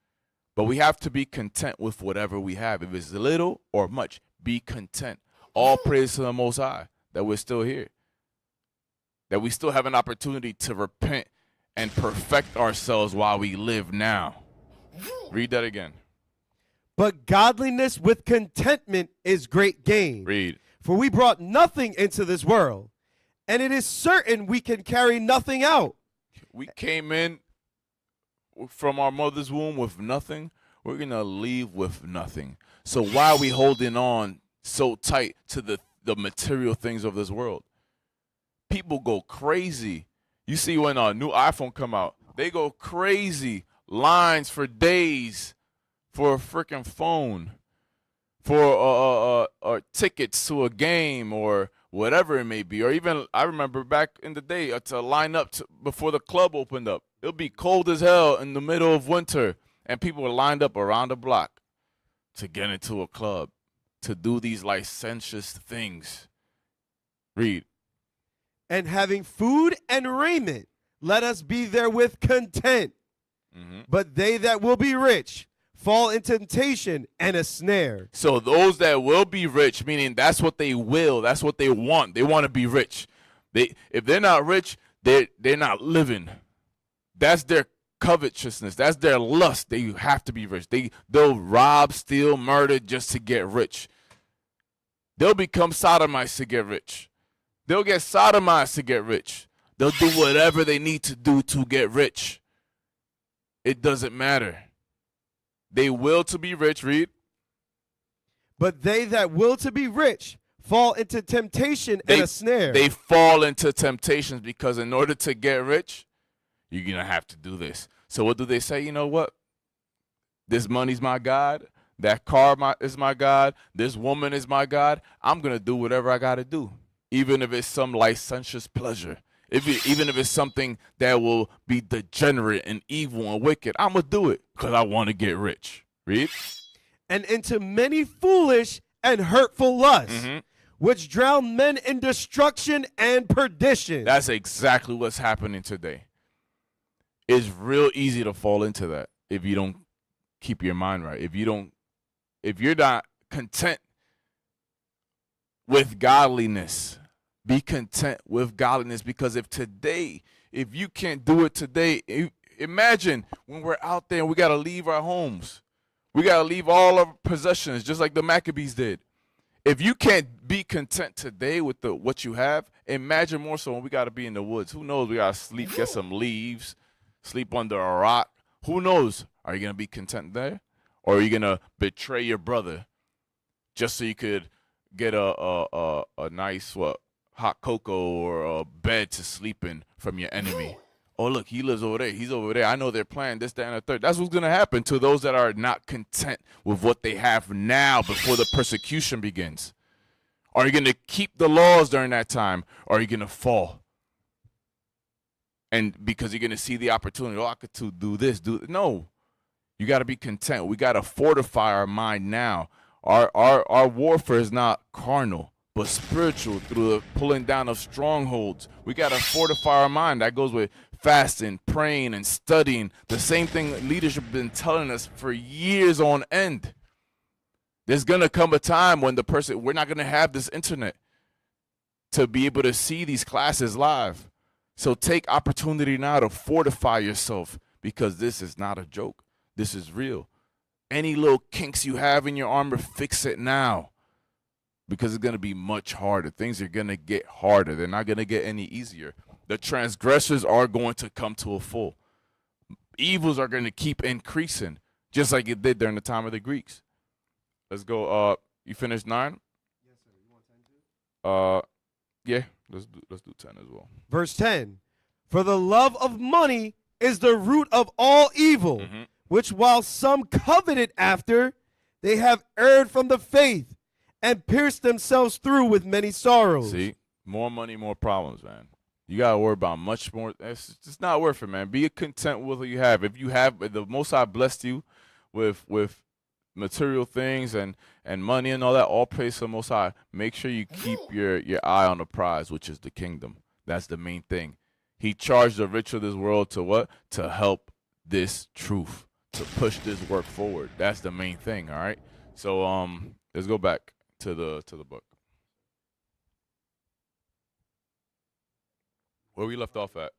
But we have to be content with whatever we have. If it's little or much, be content. All praise to the Most High that we're still here. That we still have an opportunity to repent and perfect ourselves while we live now. Read that again. But godliness with contentment is great gain. Read. For we brought nothing into this world, and it is certain we can carry nothing out. We came in from our mother's womb with nothing. We're going to leave with nothing. So why are we holding on so tight to the material things of this world? People go crazy. You see when a new iPhone come out, they go crazy. Lines for days for a freaking phone, for tickets to a game or whatever it may be. Or even, I remember back in the day, to line up before the club opened up. It'll be cold as hell in the middle of winter, and people were lined up around the block to get into a club, to do these licentious things. Read. And having food and raiment, let us be therewith content. Mm-hmm. But they that will be rich fall in temptation and a snare. So those that will be rich, meaning that's what they will, that's what they want. They want to be rich. If they're not rich, they're not living. That's their covetousness. That's their lust. They have to be rich. They'll rob, steal, murder just to get rich. They'll become sodomites to get rich. They'll get sodomized to get rich. They'll do whatever they need to do to get rich. It doesn't matter. They will to be rich. Read. But they that will to be rich fall into temptation and a snare. They fall into temptations because in order to get rich, you're going to have to do this. So what do they say? You know what? This money's my God. That car is my God. This woman is my God. I'm going to do whatever I got to do, even if it's some licentious pleasure. Even if it's something that will be degenerate and evil and wicked, I'm going to do it because I want to get rich. Read. And into many foolish and hurtful lusts, which drown men in destruction and perdition. That's exactly what's happening today. It's real easy to fall into that if you don't keep your mind right. If you're not content with godliness, be content with godliness, because if you can't do it today, imagine when we're out there and we got to leave our homes. We got to leave all our possessions, just like the Maccabees did. If you can't be content today with what you have, imagine more so when we got to be in the woods. Who knows? We got to sleep, get some leaves, sleep under a rock. Who knows? Are you going to be content there? Or are you going to betray your brother just so you could get a nice, hot cocoa or a bed to sleep in from your enemy? Oh, look, he lives over there. He's over there. I know they're planning this, that, and the third. That's what's going to happen to those that are not content with what they have now before the persecution begins. Are you going to keep the laws during that time? Or are you going to fall? And because you're going to see the opportunity, I could do this, no. You got to be content. We got to fortify our mind now. Our warfare is not carnal, but spiritual through the pulling down of strongholds. We got to fortify our mind. That goes with fasting, praying, and studying. The same thing leadership has been telling us for years on end. There's going to come a time when we're not going to have this internet to be able to see these classes live. So take opportunity now to fortify yourself, because this is not a joke. This is real. Any little kinks you have in your armor, fix it now, because it's going to be much harder. Things are going to get harder. They're not going to get any easier. The transgressors are going to come to a full. Evils are going to keep increasing, just like it did during the time of the Greeks. Let's go. You finished 9? Yes, sir. You want 10 too? Yeah. Let's do 10 as well. Verse 10. For the love of money is the root of all evil, which while some coveted after, they have erred from the faith and pierced themselves through with many sorrows. See, more money, more problems, man. You got to worry about much more. It's just not worth it, man. Be content with what you have. If the Most High blessed you with material things and money and all that, all praise to the Most High. Make sure you keep your eye on the prize, which is the kingdom. That's the main thing. He charged the rich of this world to what? To help this truth, to push this work forward. That's the main thing, all right? So let's go back to the book. Where we left off at?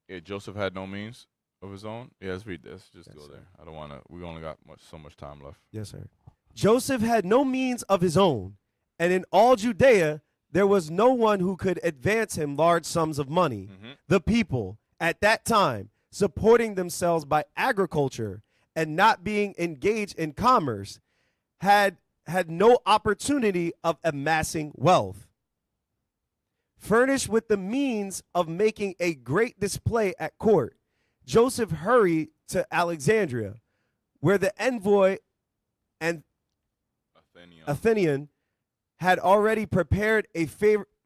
Yeah, Joseph had no means of his own. Yeah, let's read this. Just go there. I don't want to. We only got so much time left. Yes, sir. Joseph had no means of his own, and in all Judea there was no one who could advance him large sums of money. The people at that time, supporting themselves by agriculture and not being engaged in commerce, had no opportunity of amassing wealth. Furnished with the means of making a great display at court, Joseph hurried to Alexandria, where the envoy and Athenian had already prepared a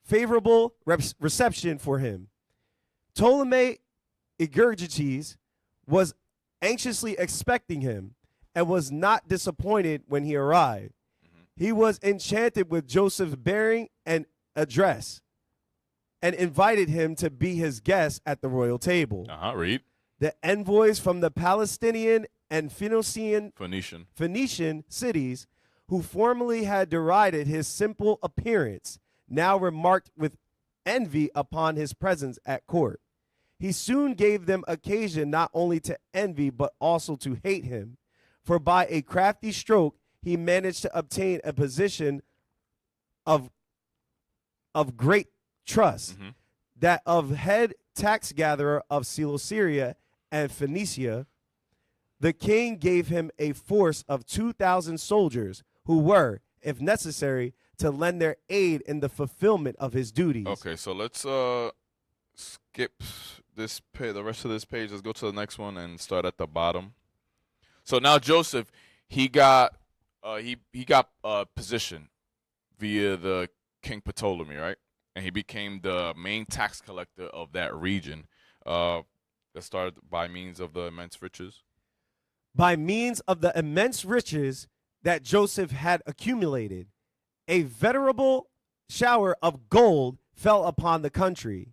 favorable reception for him. Ptolemy Euergetes was anxiously expecting him and was not disappointed when he arrived. He was enchanted with Joseph's bearing and address and invited him to be his guest at the royal table. Read. The envoys from the Palestinian and Phoenician cities, who formerly had derided his simple appearance, now remarked with envy upon his presence at court. He soon gave them occasion not only to envy but also to hate him, for by a crafty stroke he managed to obtain a position of great trust, that of head tax gatherer of Cilicia and Phoenicia. The king gave him a force of 2,000 soldiers who were, if necessary, to lend their aid in the fulfillment of his duties. Okay, so let's skip this the rest of this page. Let's go to the next one and start at the bottom. So now Joseph, he got a position via the King Ptolemy, right? And he became the main tax collector of that region. That started by means of the immense riches. By means of the immense riches that Joseph had accumulated, a veritable shower of gold fell upon the country.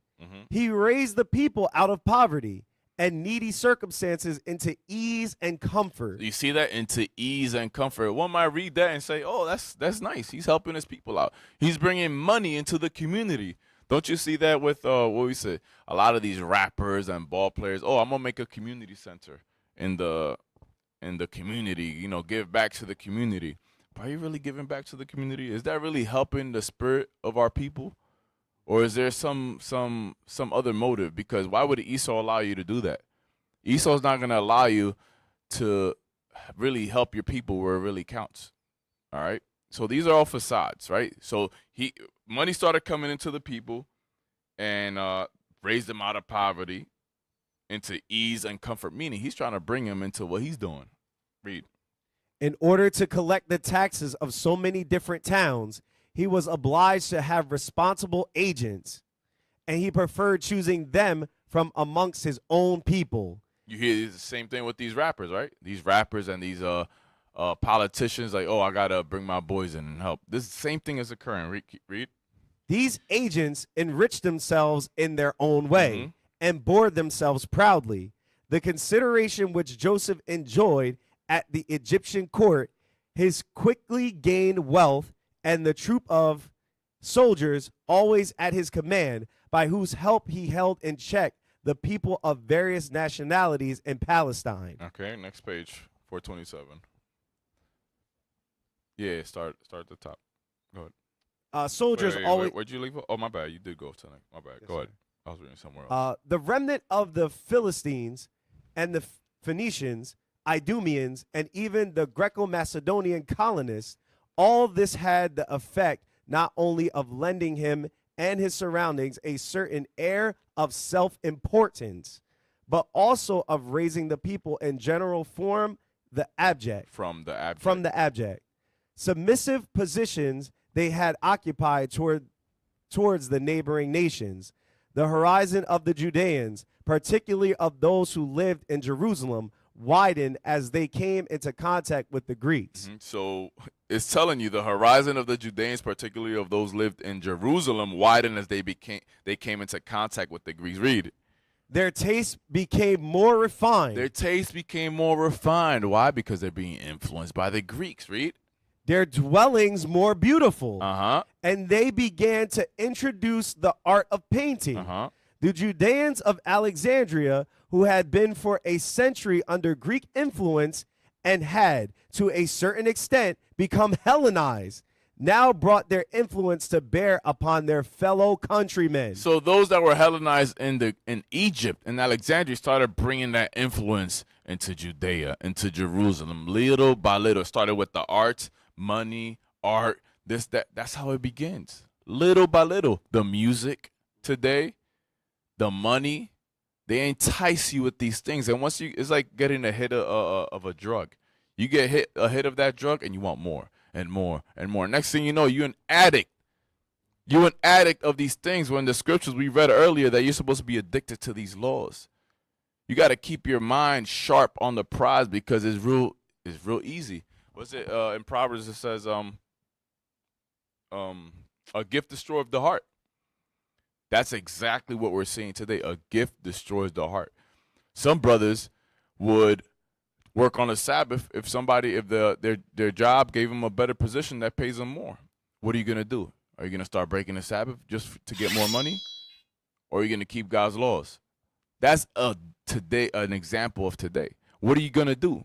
He raised the people out of poverty and needy circumstances into ease and comfort. You see that? Into ease and comfort. One might read that and say, oh, that's nice. He's helping his people out. He's bringing money into the community. Don't you see that with what we say? A lot of these rappers and ball players. Oh, I'm gonna make a community center in the community. You know, give back to the community. But are you really giving back to the community? Is that really helping the spirit of our people? Or is there some other motive? Because why would Esau allow you to do that? Esau's not going to allow you to really help your people where it really counts. All right? So these are all facades, right? So money started coming into the people and raised them out of poverty into ease and comfort, meaning he's trying to bring them into what he's doing. Read. In order to collect the taxes of so many different towns, he was obliged to have responsible agents, and he preferred choosing them from amongst his own people. You hear the same thing with these rappers, right? These rappers and these politicians, like, oh, I gotta bring my boys in and help. This same thing is occurring. Read. These agents enriched themselves in their own way and bore themselves proudly. The consideration which Joseph enjoyed at the Egyptian court, his quickly gained wealth, and the troop of soldiers always at his command, by whose help he held in check the people of various nationalities in Palestine. Okay, next page, 427. Yeah, start at the top. Go ahead. Soldiers always. Where'd you leave? Oh, my bad. You did go tonight. My bad. Yes, go sir. ahead. I was reading somewhere else. The remnant of the Philistines and the Phoenicians, Idumeans, and even the Greco-Macedonian colonists, all this had the effect not only of lending him and his surroundings a certain air of self-importance, but also of raising the people in general from the abject. From the abject. Submissive positions they had occupied towards the neighboring nations. The horizon of the Judeans, particularly of those who lived in Jerusalem, widened as they came into contact with the Greeks. So it's telling you the horizon of the Judeans, particularly of those lived in Jerusalem, widened as they came into contact with the Greeks. Read. Their taste became more refined. Why? Because they're being influenced by the Greeks. Read. Their dwellings more beautiful. And they began to introduce the art of painting. The Judeans of Alexandria, who had been for a century under Greek influence and had, to a certain extent, become Hellenized, now brought their influence to bear upon their fellow countrymen. So those that were Hellenized in Egypt and Alexandria started bringing that influence into Judea, into Jerusalem, little by little. Started with the arts, money, art, this, that. That's how it begins. Little by little. The music today, the money, they entice you with these things. And once it's like getting a hit of a drug. You get a hit of that drug and you want more and more and more. Next thing you know, you're an addict. You're an addict of these things. When the scriptures we read earlier that you're supposed to be addicted to these laws. You got to keep your mind sharp on the prize because it's real easy. What's it in Proverbs? It says a gift destroys the heart. That's exactly what we're seeing today. A gift destroys the heart. Some brothers would work on the Sabbath if their job gave them a better position that pays them more. What are you gonna do? Are you gonna start breaking the Sabbath just to get more money, or are you gonna keep God's laws? That's an example of today. What are you gonna do?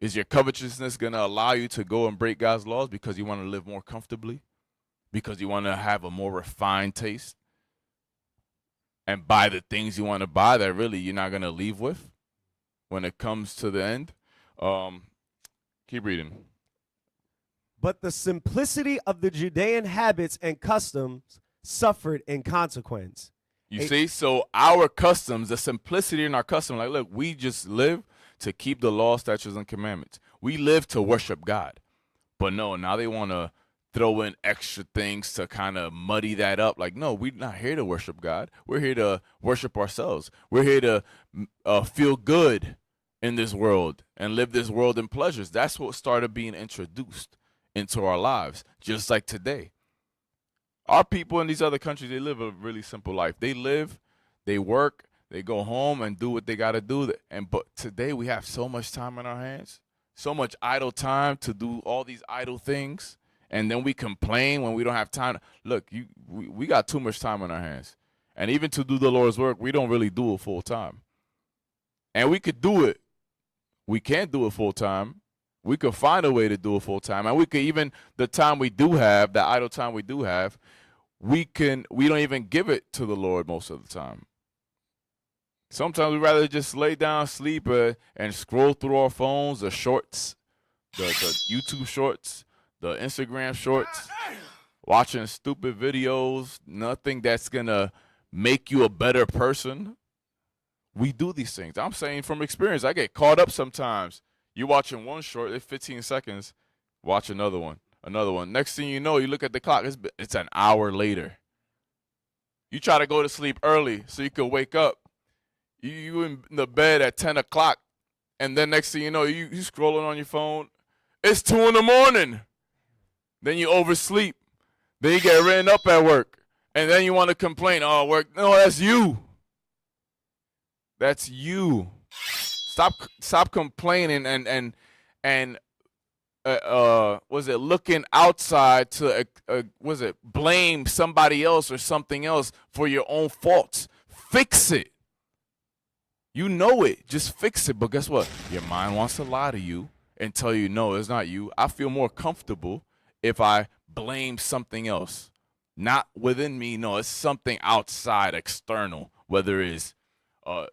Is your covetousness gonna allow you to go and break God's laws because you want to live more comfortably, because you want to have a more refined taste, and buy the things you want to buy that really you're not gonna leave with when it comes to the end? Keep reading. But the simplicity of the Judean habits and customs suffered in consequence. You see, so our customs, the simplicity in our custom, like, look, we just live to keep the law, statutes, and commandments. We live to worship God. But no, now they want to throw in extra things to kind of muddy that up. Like, no, we're not here to worship God. We're here to worship ourselves. We're here to feel good in this world and live this world in pleasures. That's what started being introduced into our lives, just like today. Our people in these other countries, they live a really simple life. They live, they work, they go home and do what they got to do. But today we have so much time on our hands, so much idle time to do all these idle things. And then we complain when we don't have time. Look, we got too much time on our hands. And even to do the Lord's work, we don't really do it full time. And we could do it. We can't do it full time. We could find a way to do it full time. And we could even, the time we do have, the idle time we do have, we don't even give it to the Lord most of the time. Sometimes we'd rather just lay down, sleep, and scroll through our phones, the shorts, the YouTube shorts, the Instagram shorts, watching stupid videos, nothing that's going to make you a better person. We do these things. I'm saying from experience, I get caught up sometimes. You watching one short, it's 15 seconds. Watch another one, another one. Next thing you know, you look at the clock. It's an hour later. You try to go to sleep early so you can wake up. You in the bed at 10 o'clock, and then next thing you know, you scrolling on your phone. It's 2 in the morning. Then you oversleep. Then you get written up at work, and then you want to complain. Oh, work. No, that's you. That's you. Stop complaining and was it looking outside to blame somebody else or something else for your own faults. Fix it. You know it. Just fix it. But guess what? Your mind wants to lie to you and tell you, no, it's not you. I feel more comfortable if I blame something else. Not within me. No, it's something outside, external, whether it's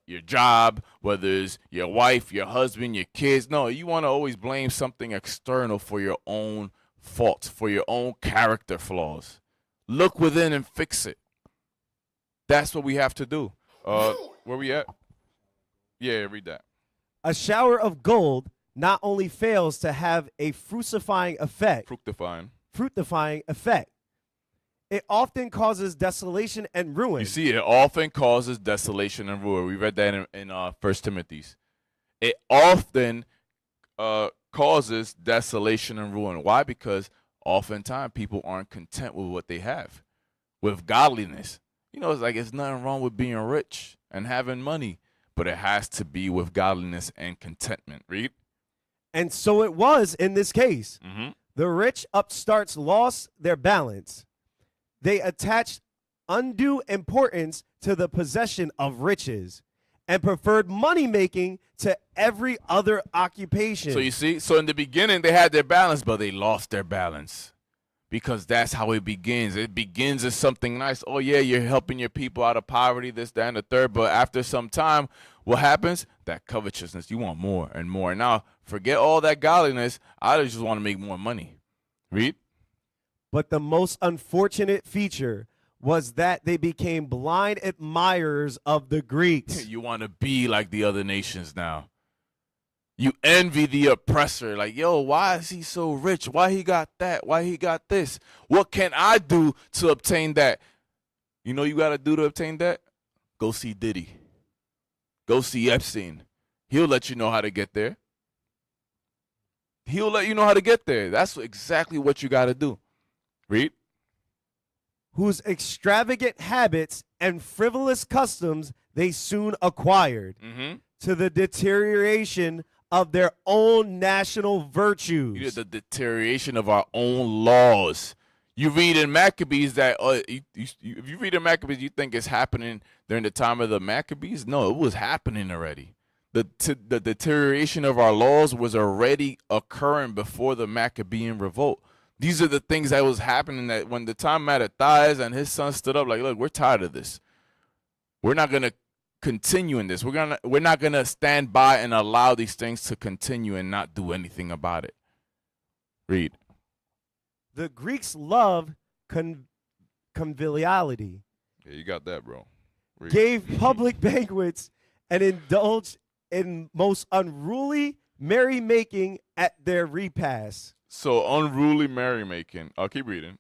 your job, whether it's your wife, your husband, your kids. No, you want to always blame something external for your own faults, for your own character flaws. Look within and fix it. That's what we have to do. Where we at? Yeah, read that. A shower of gold not only fails to have a fructifying effect, it often causes desolation and ruin. You see, it often causes desolation and ruin. We read that in 1 Timothy. It often causes desolation and ruin. Why? Because oftentimes people aren't content with what they have, with godliness. You know, it's like it's nothing wrong with being rich and having money, but it has to be with godliness and contentment. Read. And so it was in this case. Mm-hmm. The rich upstarts lost their balance. They attached undue importance to the possession of riches and preferred money making to every other occupation. So you see, so in the beginning they had their balance, but they lost their balance because that's how it begins. It begins as something nice. Oh yeah, you're helping your people out of poverty, this, that, and the third. But after some time, what happens? That covetousness. You want more and more. Now, forget all that godliness. I just want to make more money. Read. But the most unfortunate feature was that they became blind admirers of the Greeks. You want to be like the other nations now. You envy the oppressor. Like, yo, why is he so rich? Why he got that? Why he got this? What can I do to obtain that? You know you got to do to obtain that? Go see Diddy. Go see Epstein. He'll let you know how to get there. He'll let you know how to get there. That's exactly what you got to do. Read. Whose extravagant habits and frivolous customs they soon acquired, to the deterioration of their own national virtues. The deterioration of our own laws. You read in Maccabees that if you read in Maccabees, you think it's happening during the time of the Maccabees. No, it was happening already. The deterioration of our laws was already occurring before the Maccabean revolt. These are the things that was happening that when the time Mattathias and his son stood up, like, look, we're tired of this. We're not going to continue in this. We're not going to stand by and allow these things to continue and not do anything about it. Read. The Greeks loved conviviality. Yeah, you got that, bro. Read. Gave public banquets and indulged in most unruly merrymaking at their repasts. So unruly merrymaking. I'll keep reading.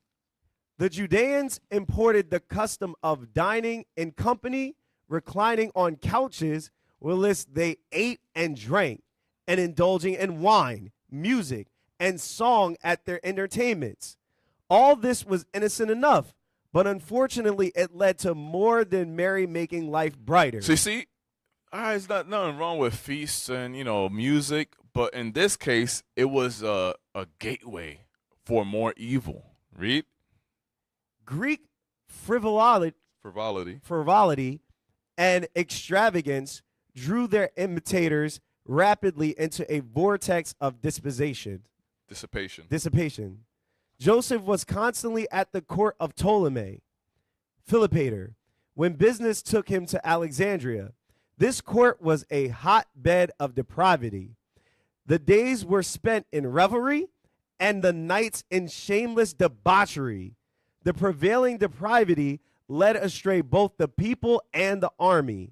The Judeans imported the custom of dining in company, reclining on couches, whilst they ate and drank, and indulging in wine, music, and song at their entertainments. All this was innocent enough, but unfortunately it led to more than merry-making life brighter. So you see, there's nothing wrong with feasts and, music, but in this case, it was a gateway for more evil. Read. Greek frivolity and extravagance drew their imitators rapidly into a vortex of dissipation. Joseph was constantly at the court of Ptolemy Philopator when business took him to Alexandria. This court was a hotbed of depravity. The days were spent in revelry and the nights in shameless debauchery. The prevailing depravity led astray both the people and the army.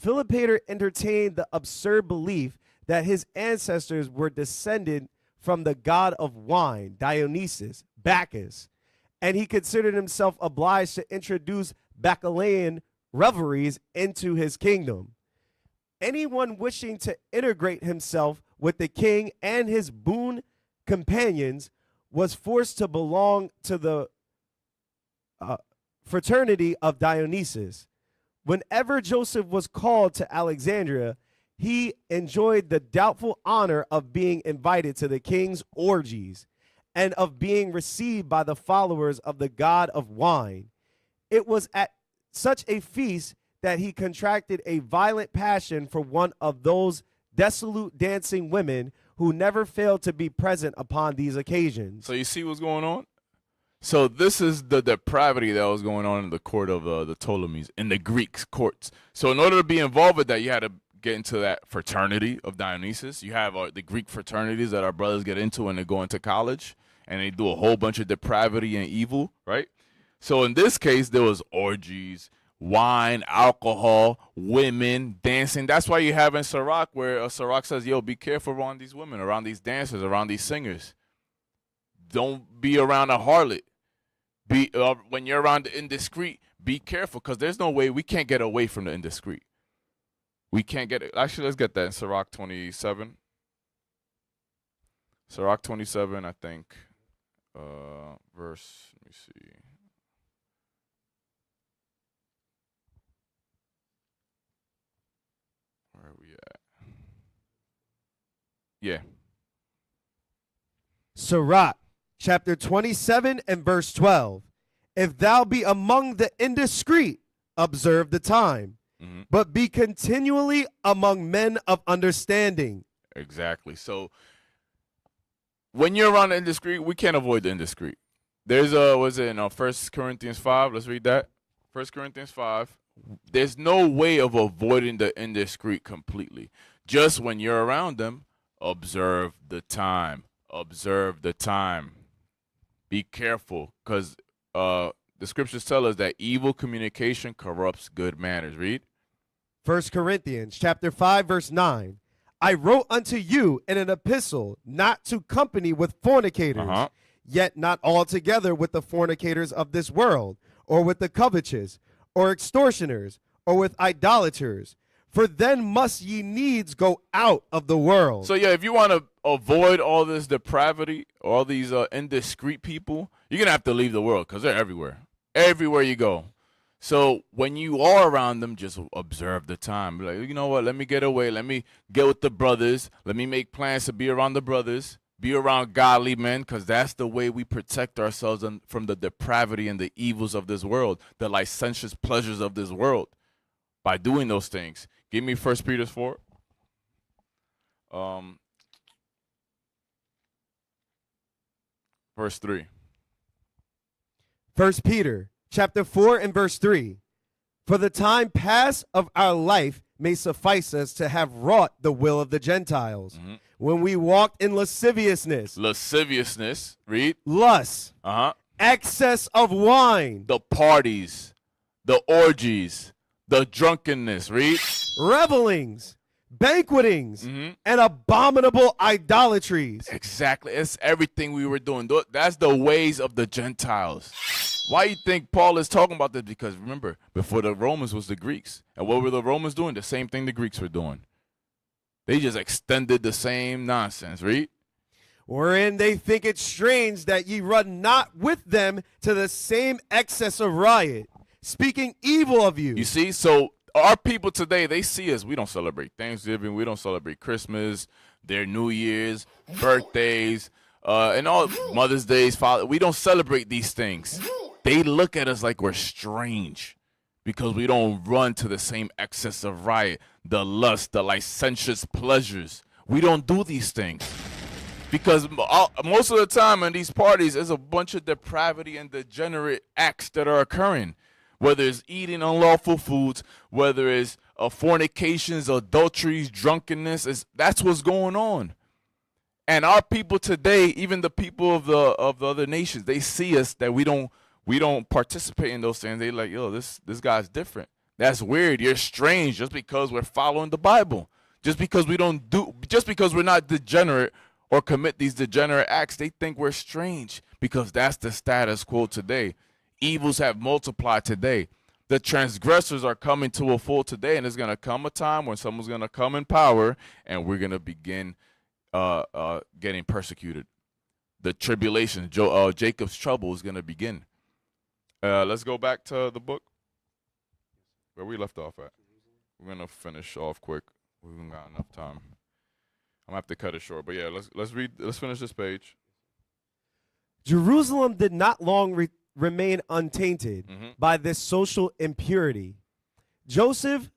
Philopator entertained the absurd belief that his ancestors were descended from the god of wine, Dionysus, Bacchus, and he considered himself obliged to introduce Bacchanalian revelries into his kingdom. Anyone wishing to integrate himself with the king and his boon companions was forced to belong to the fraternity of Dionysus. Whenever Joseph was called to Alexandria, he enjoyed the doubtful honor of being invited to the king's orgies and of being received by the followers of the god of wine. It was at such a feast that he contracted a violent passion for one of those dissolute dancing women who never failed to be present upon these occasions. So you see what's going on? So this is the depravity that was going on in the court of the Ptolemies, in the Greek courts. So in order to be involved with that, you had to get into that fraternity of Dionysus. You have the Greek fraternities that our brothers get into when they go into college, and they do a whole bunch of depravity and evil, right? So in this case, there was orgies, wine, alcohol, women, dancing. That's why you have in Sirach where Sirach says, yo, be careful around these women, around these dancers, around these singers. Don't be around a harlot. When you're around the indiscreet, be careful, because there's no way, we can't get away from the indiscreet. We can't get it. Actually, let's get that in Sirach 27. Sirach 27, I think, verse, let me see. Where are we at? Yeah. Sirach, chapter 27 and verse 12. If thou be among the indiscreet, observe the time, but be continually among men of understanding. Exactly. So when you're around the indiscreet, we can't avoid the indiscreet. There's was it in 1 Corinthians 5? Let's read that. 1 Corinthians 5. There's no way of avoiding the indiscreet completely. Just when you're around them, observe the time. Observe the time. Be careful, because the scriptures tell us that evil communication corrupts good manners. Read. 1 Corinthians chapter 5, verse 9. I wrote unto you in an epistle not to company with fornicators, yet not altogether with the fornicators of this world, or with the covetous, or extortioners, or with idolaters. For then must ye needs go out of the world. So yeah, if you want to avoid all this depravity, all these indiscreet people, you're going to have to leave the world, because they're everywhere. Everywhere you go. So when you are around them, just observe the time. Be like, you know what, let me get away. Let me get with the brothers. Let me make plans to be around the brothers. Be around godly men, because that's the way we protect ourselves from the depravity and the evils of this world, the licentious pleasures of this world, by doing those things. Give me 1 Peter 4. Verse 3. 1 Peter chapter 4 and verse 3. For the time past of our life may suffice us to have wrought the will of the Gentiles, when we walked in lasciviousness. Lasciviousness, read. Lust. Excess of wine. The parties, the orgies, the drunkenness, read. Revelings, banquetings, and abominable idolatries. Exactly. It's everything we were doing. That's the ways of the Gentiles. Why you think Paul is talking about this? Because remember, before the Romans was the Greeks. And what were the Romans doing? The same thing the Greeks were doing. They just extended the same nonsense, read. Wherein they think it strange that ye run not with them to the same excess of riot, speaking evil of you. You see, so our people today, they see us. We don't celebrate Thanksgiving. We don't celebrate Christmas, their New Year's, birthdays, and all Mother's Days, Father. We don't celebrate these things. They look at us like we're strange because we don't run to the same excess of riot, the lust, the licentious pleasures. We don't do these things. Because most of the time in these parties, there's a bunch of depravity and degenerate acts that are occurring. Whether it's eating unlawful foods, whether it's fornications, adulteries, drunkenness, that's what's going on. And our people today, even the people of the other nations, they see us that we don't participate in those things. They like, yo, this guy's different. That's weird. You're strange just because we're following the Bible. Just because we're not degenerate or commit these degenerate acts, they think we're strange because that's the status quo today. Evils have multiplied today. The transgressors are coming to a full today, and there's going to come a time when someone's going to come in power, and we're going to begin getting persecuted. The tribulation, Jacob's trouble is going to begin. Let's go back to the book where we left off at. We're going to finish off quick. We haven't got enough time. I'm going to have to cut it short. But yeah, let's finish this page. Jerusalem did not long remain untainted by this social impurity. Joseph,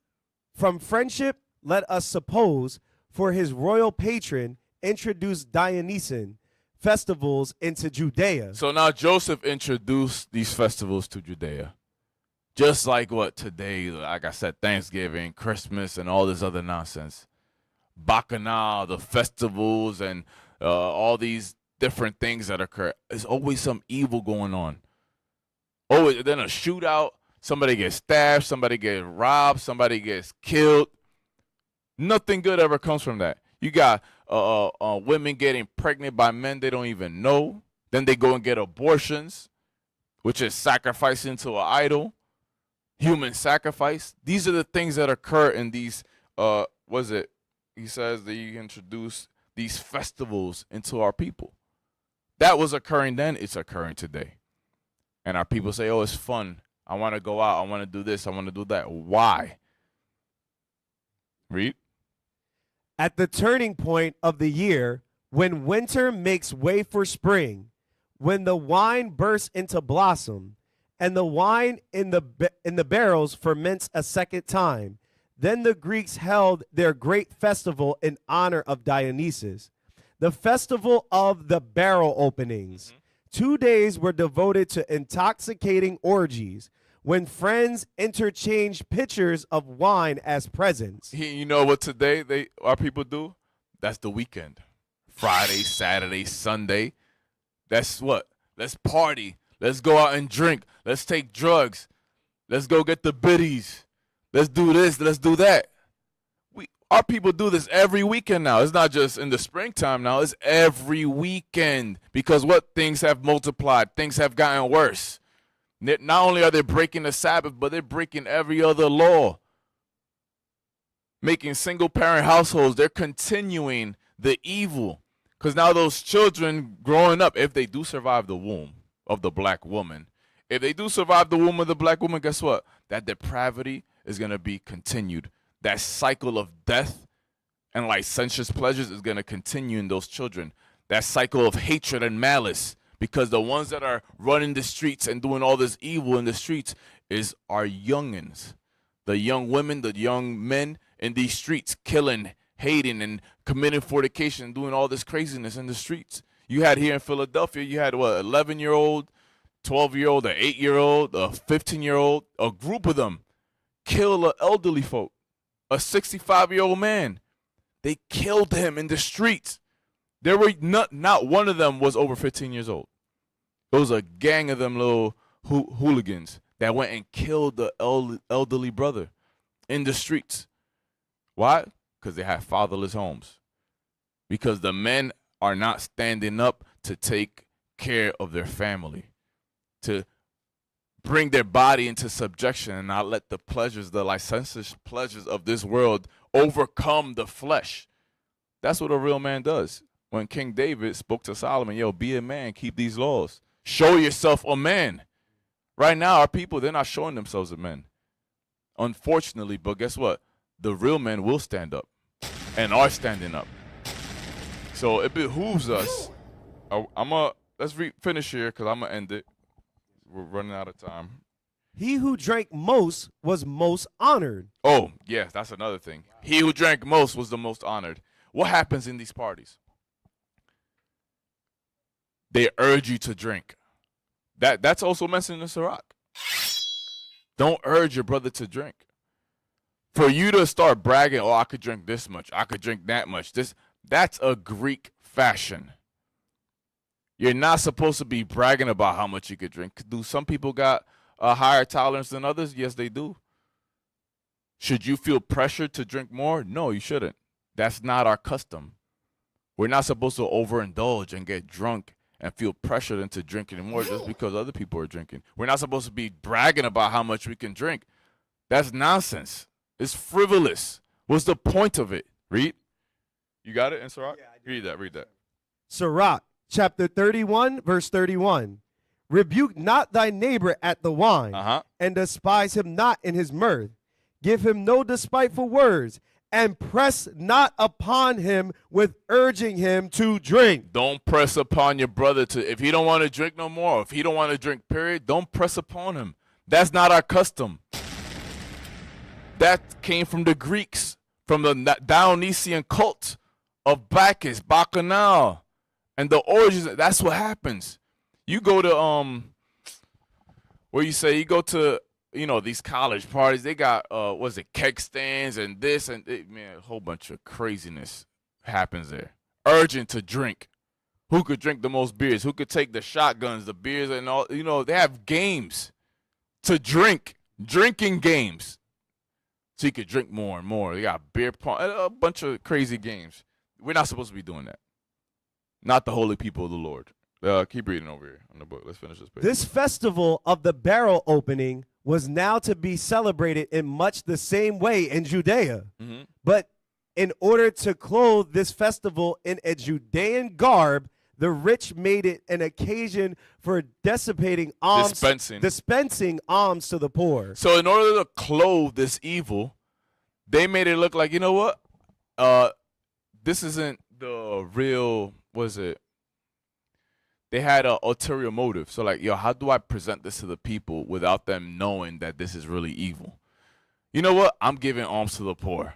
from friendship, let us suppose, for his royal patron, introduced Dionysian festivals into Judea. So now Joseph introduced these festivals to Judea. Just like what today, like I said, Thanksgiving, Christmas, and all this other nonsense. Bacchanal, the festivals, and all these different things that occur. There's always some evil going on. Always, then a shootout, somebody gets stabbed, somebody gets robbed, somebody gets killed. Nothing good ever comes from that. You got women getting pregnant by men they don't even know. Then they go and get abortions, which is sacrificing to an idol. Human sacrifice. These are the things that occur in these, he says that you introduce these festivals into our people. That was occurring then, it's occurring today. And our people say, oh, it's fun. I want to go out. I want to do this. I want to do that. Why? Read. At the turning point of the year, when winter makes way for spring, when the wine bursts into blossom, and the wine in the barrels ferments a second time, then the Greeks held their great festival in honor of Dionysus, the festival of the barrel openings. 2 days were devoted to intoxicating orgies, when friends interchanged pitchers of wine as presents. You know what today our people do? That's the weekend. Friday, Saturday, Sunday. That's what? Let's party. Let's go out and drink. Let's take drugs. Let's go get the biddies. Let's do this. Let's do that. Our people do this every weekend now. It's not just in the springtime now. It's every weekend. Because what? Things have multiplied. Things have gotten worse. Not only are they breaking the Sabbath, but they're breaking every other law. Making single-parent households. They're continuing the evil. Because now those children growing up, if they do survive the womb of the black woman, if they do survive the womb of the black woman, guess what? That depravity is going to be continued. That cycle of death and licentious pleasures is going to continue in those children. That cycle of hatred and malice, because the ones that are running the streets and doing all this evil in the streets is our youngins. The young women, the young men in these streets, killing, hating, and committing fornication and doing all this craziness in the streets. You had here in Philadelphia, you had what, 11-year-old, 12-year-old, an 8-year-old, a 15-year-old, a group of them kill an elderly folk, a 65-year-old man. They killed him in the streets. There were not one of them was over 15 years old. It was a gang of them little hooligans that went and killed the elderly brother in the streets. Why? Because they had fatherless homes. Because the men are not standing up to take care of their family, to bring their body into subjection and not let the pleasures, the licentious pleasures of this world overcome the flesh. That's what a real man does. When King David spoke to Solomon, yo, be a man, keep these laws. Show yourself a man. Right now, our people, they're not showing themselves a man. Unfortunately, but guess what? The real men will stand up and are standing up. So it behooves us. Let's finish here because I'm going to end it. We're running out of time. He who drank most was most honored. Oh, yes, that's another thing. He who drank most was the most honored. What happens in these parties? They urge you to drink. That's also mentioned in Sirach. Don't urge your brother to drink. For you to start bragging, oh, I could drink this much, I could drink that much. That's a Greek fashion. You're not supposed to be bragging about how much you could drink. Do some people got a higher tolerance than others? Yes, they do. Should you feel pressured to drink more? No, you shouldn't. That's not our custom. We're not supposed to overindulge and get drunk and feel pressured into drinking more just because other people are drinking. We're not supposed to be bragging about how much we can drink. That's nonsense. It's frivolous. What's the point of it? Read. You got it, Sirach? Yeah, read that. Sirach, chapter 31, verse 31. Rebuke not thy neighbor at the wine, and despise him not in his mirth. Give him no despiteful words, and press not upon him with urging him to drink. Don't press upon your brother if he don't want to drink no more, or if he don't want to drink, period, don't press upon him. That's not our custom. That came from the Greeks, from the Dionysian cult of Bacchus, Bacchanal, and the origins. That's what happens. You go to you go to these college parties. They got keg stands and this and man, a whole bunch of craziness happens there. Urging to drink. Who could drink the most beers? Who could take the shotguns, the beers, and all? They have games to drink, drinking games. So you could drink more and more. They got beer pong, a bunch of crazy games. We're not supposed to be doing that. Not the holy people of the Lord. Keep reading over here on the book. Let's finish this page. This festival of the barrel opening was now to be celebrated in much the same way in Judea. Mm-hmm. But in order to clothe this festival in a Judean garb, the rich made it an occasion for dissipating alms, dispensing alms to the poor. So in order to clothe this evil, they made it look like, you know what? This isn't the real, they had an ulterior motive. So like, how do I present this to the people without them knowing that this is really evil? You know what? I'm giving alms to the poor.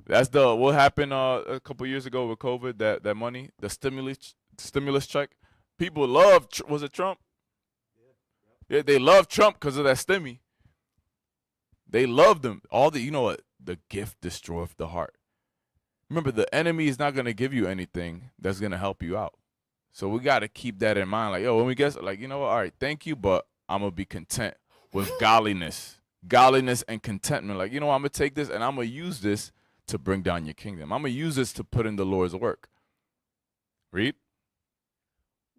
That's what happened a couple years ago with COVID, that money, the stimulus check. People love, was it Trump? Yeah, they love Trump because of that stimmy. They loved him. The gift destroyeth the heart. Remember, the enemy is not going to give you anything that's going to help you out. So we got to keep that in mind. Like, when we get, all right, thank you, but I'm going to be content with godliness and contentment. Like, I'm going to take this and I'm going to use this to bring down your kingdom. I'm going to use this to put in the Lord's work. Read.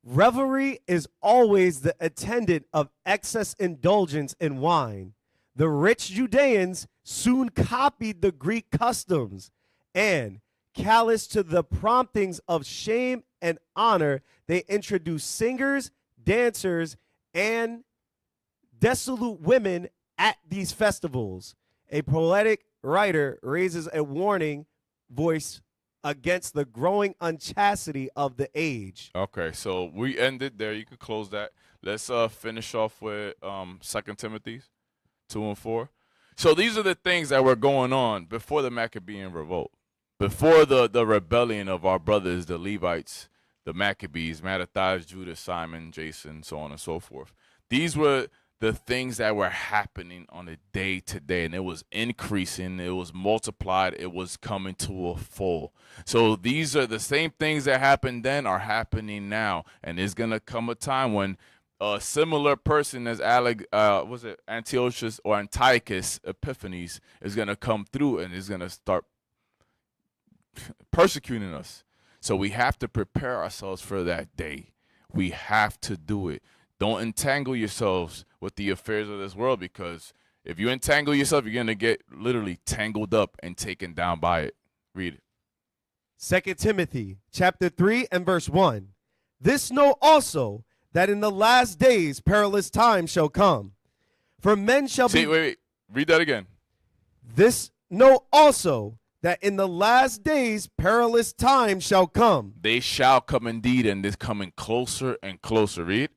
Revelry is always the attendant of excess indulgence in wine. The rich Judeans soon copied the Greek customs, and, callous to the promptings of shame and honor, they introduced singers, dancers, and dissolute women at these festivals. A poetic writer raises a warning voice against the growing unchastity of the age. Okay, so we ended there. You could close that. Let's finish off with 2 Timothy 2 and 4. So these are the things that were going on before the Maccabean revolt, before the rebellion of our brothers, the Levites, the Maccabees, Mattathias, Judah, Simon, Jason, so on and so forth. These were the things that were happening on a day-to-day, and it was increasing, it was multiplied, it was coming to a full. So these are the same things that happened then are happening now, and there's going to come a time when a similar person as Antiochus or Antiochus Epiphanes is going to come through and is going to start persecuting us. So we have to prepare ourselves for that day. We have to do it. Don't entangle yourselves with the affairs of this world, because if you entangle yourself, you're going to get literally tangled up and taken down by it. Read it. 2 Timothy chapter 3 and verse 1. This know also, that in the last days perilous times shall come. For men shall be... Wait. Read that again. This know also, that in the last days perilous times shall come. They shall come indeed, and it's coming closer and closer. Read.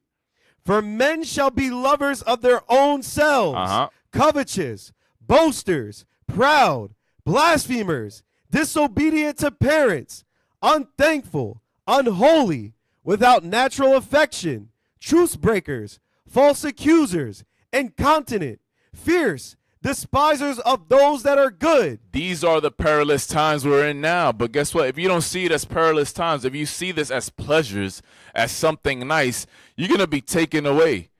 For men shall be lovers of their own selves, covetous, boasters, proud, blasphemers, disobedient to parents, unthankful, unholy, without natural affection, truce breakers, false accusers, incontinent, fierce, despisers of those that are good. These are the perilous times we're in now. But guess what? If you don't see it as perilous times, if you see this as pleasures, as something nice, you're going to be taken away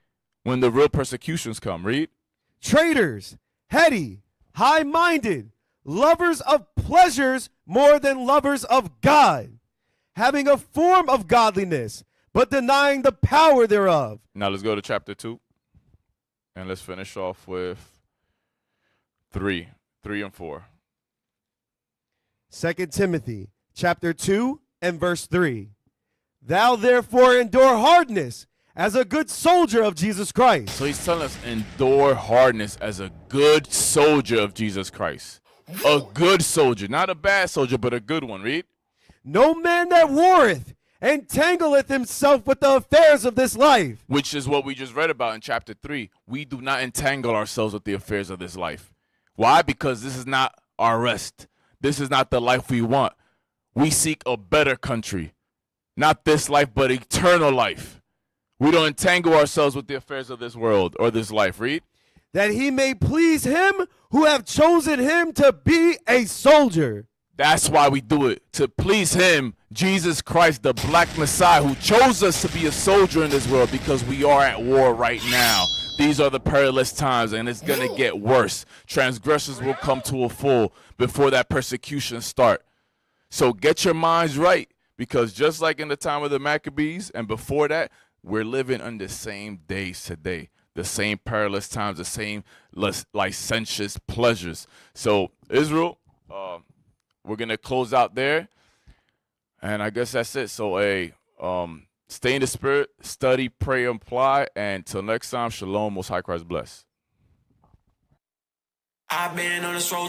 when the real persecutions come. Read. Traitors, heady, high-minded, lovers of pleasures more than lovers of God, having a form of godliness, but denying the power thereof. Now let's go to chapter 2, and let's finish off with 3 and 4. 2 Timothy chapter 2 and verse 3. Thou therefore endure hardness as a good soldier of Jesus Christ. So he's telling us endure hardness as a good soldier of Jesus Christ. A good soldier, not a bad soldier, but a good one. Read. No man that warreth entangleth himself with the affairs of this life. Which is what we just read about in chapter 3. We do not entangle ourselves with the affairs of this life. Why? Because this is not our rest. This is not the life we want. We seek a better country. Not this life, but eternal life. We don't entangle ourselves with the affairs of this world or this life. Read. That he may please him who have chosen him to be a soldier. That's why we do it. To please him, Jesus Christ, the black Messiah, who chose us to be a soldier in this world, because we are at war right now. These are the perilous times, and it's going to get worse. Transgressions will come to a full before that persecution start. So get your minds right, because just like in the time of the Maccabees and before that, we're living on the same days today. The same perilous times, the same licentious pleasures. So Israel, we're going to close out there. And I guess that's it. So, stay in the spirit, study, pray, and apply. And till next time, shalom, most high Christ bless. I've been on this road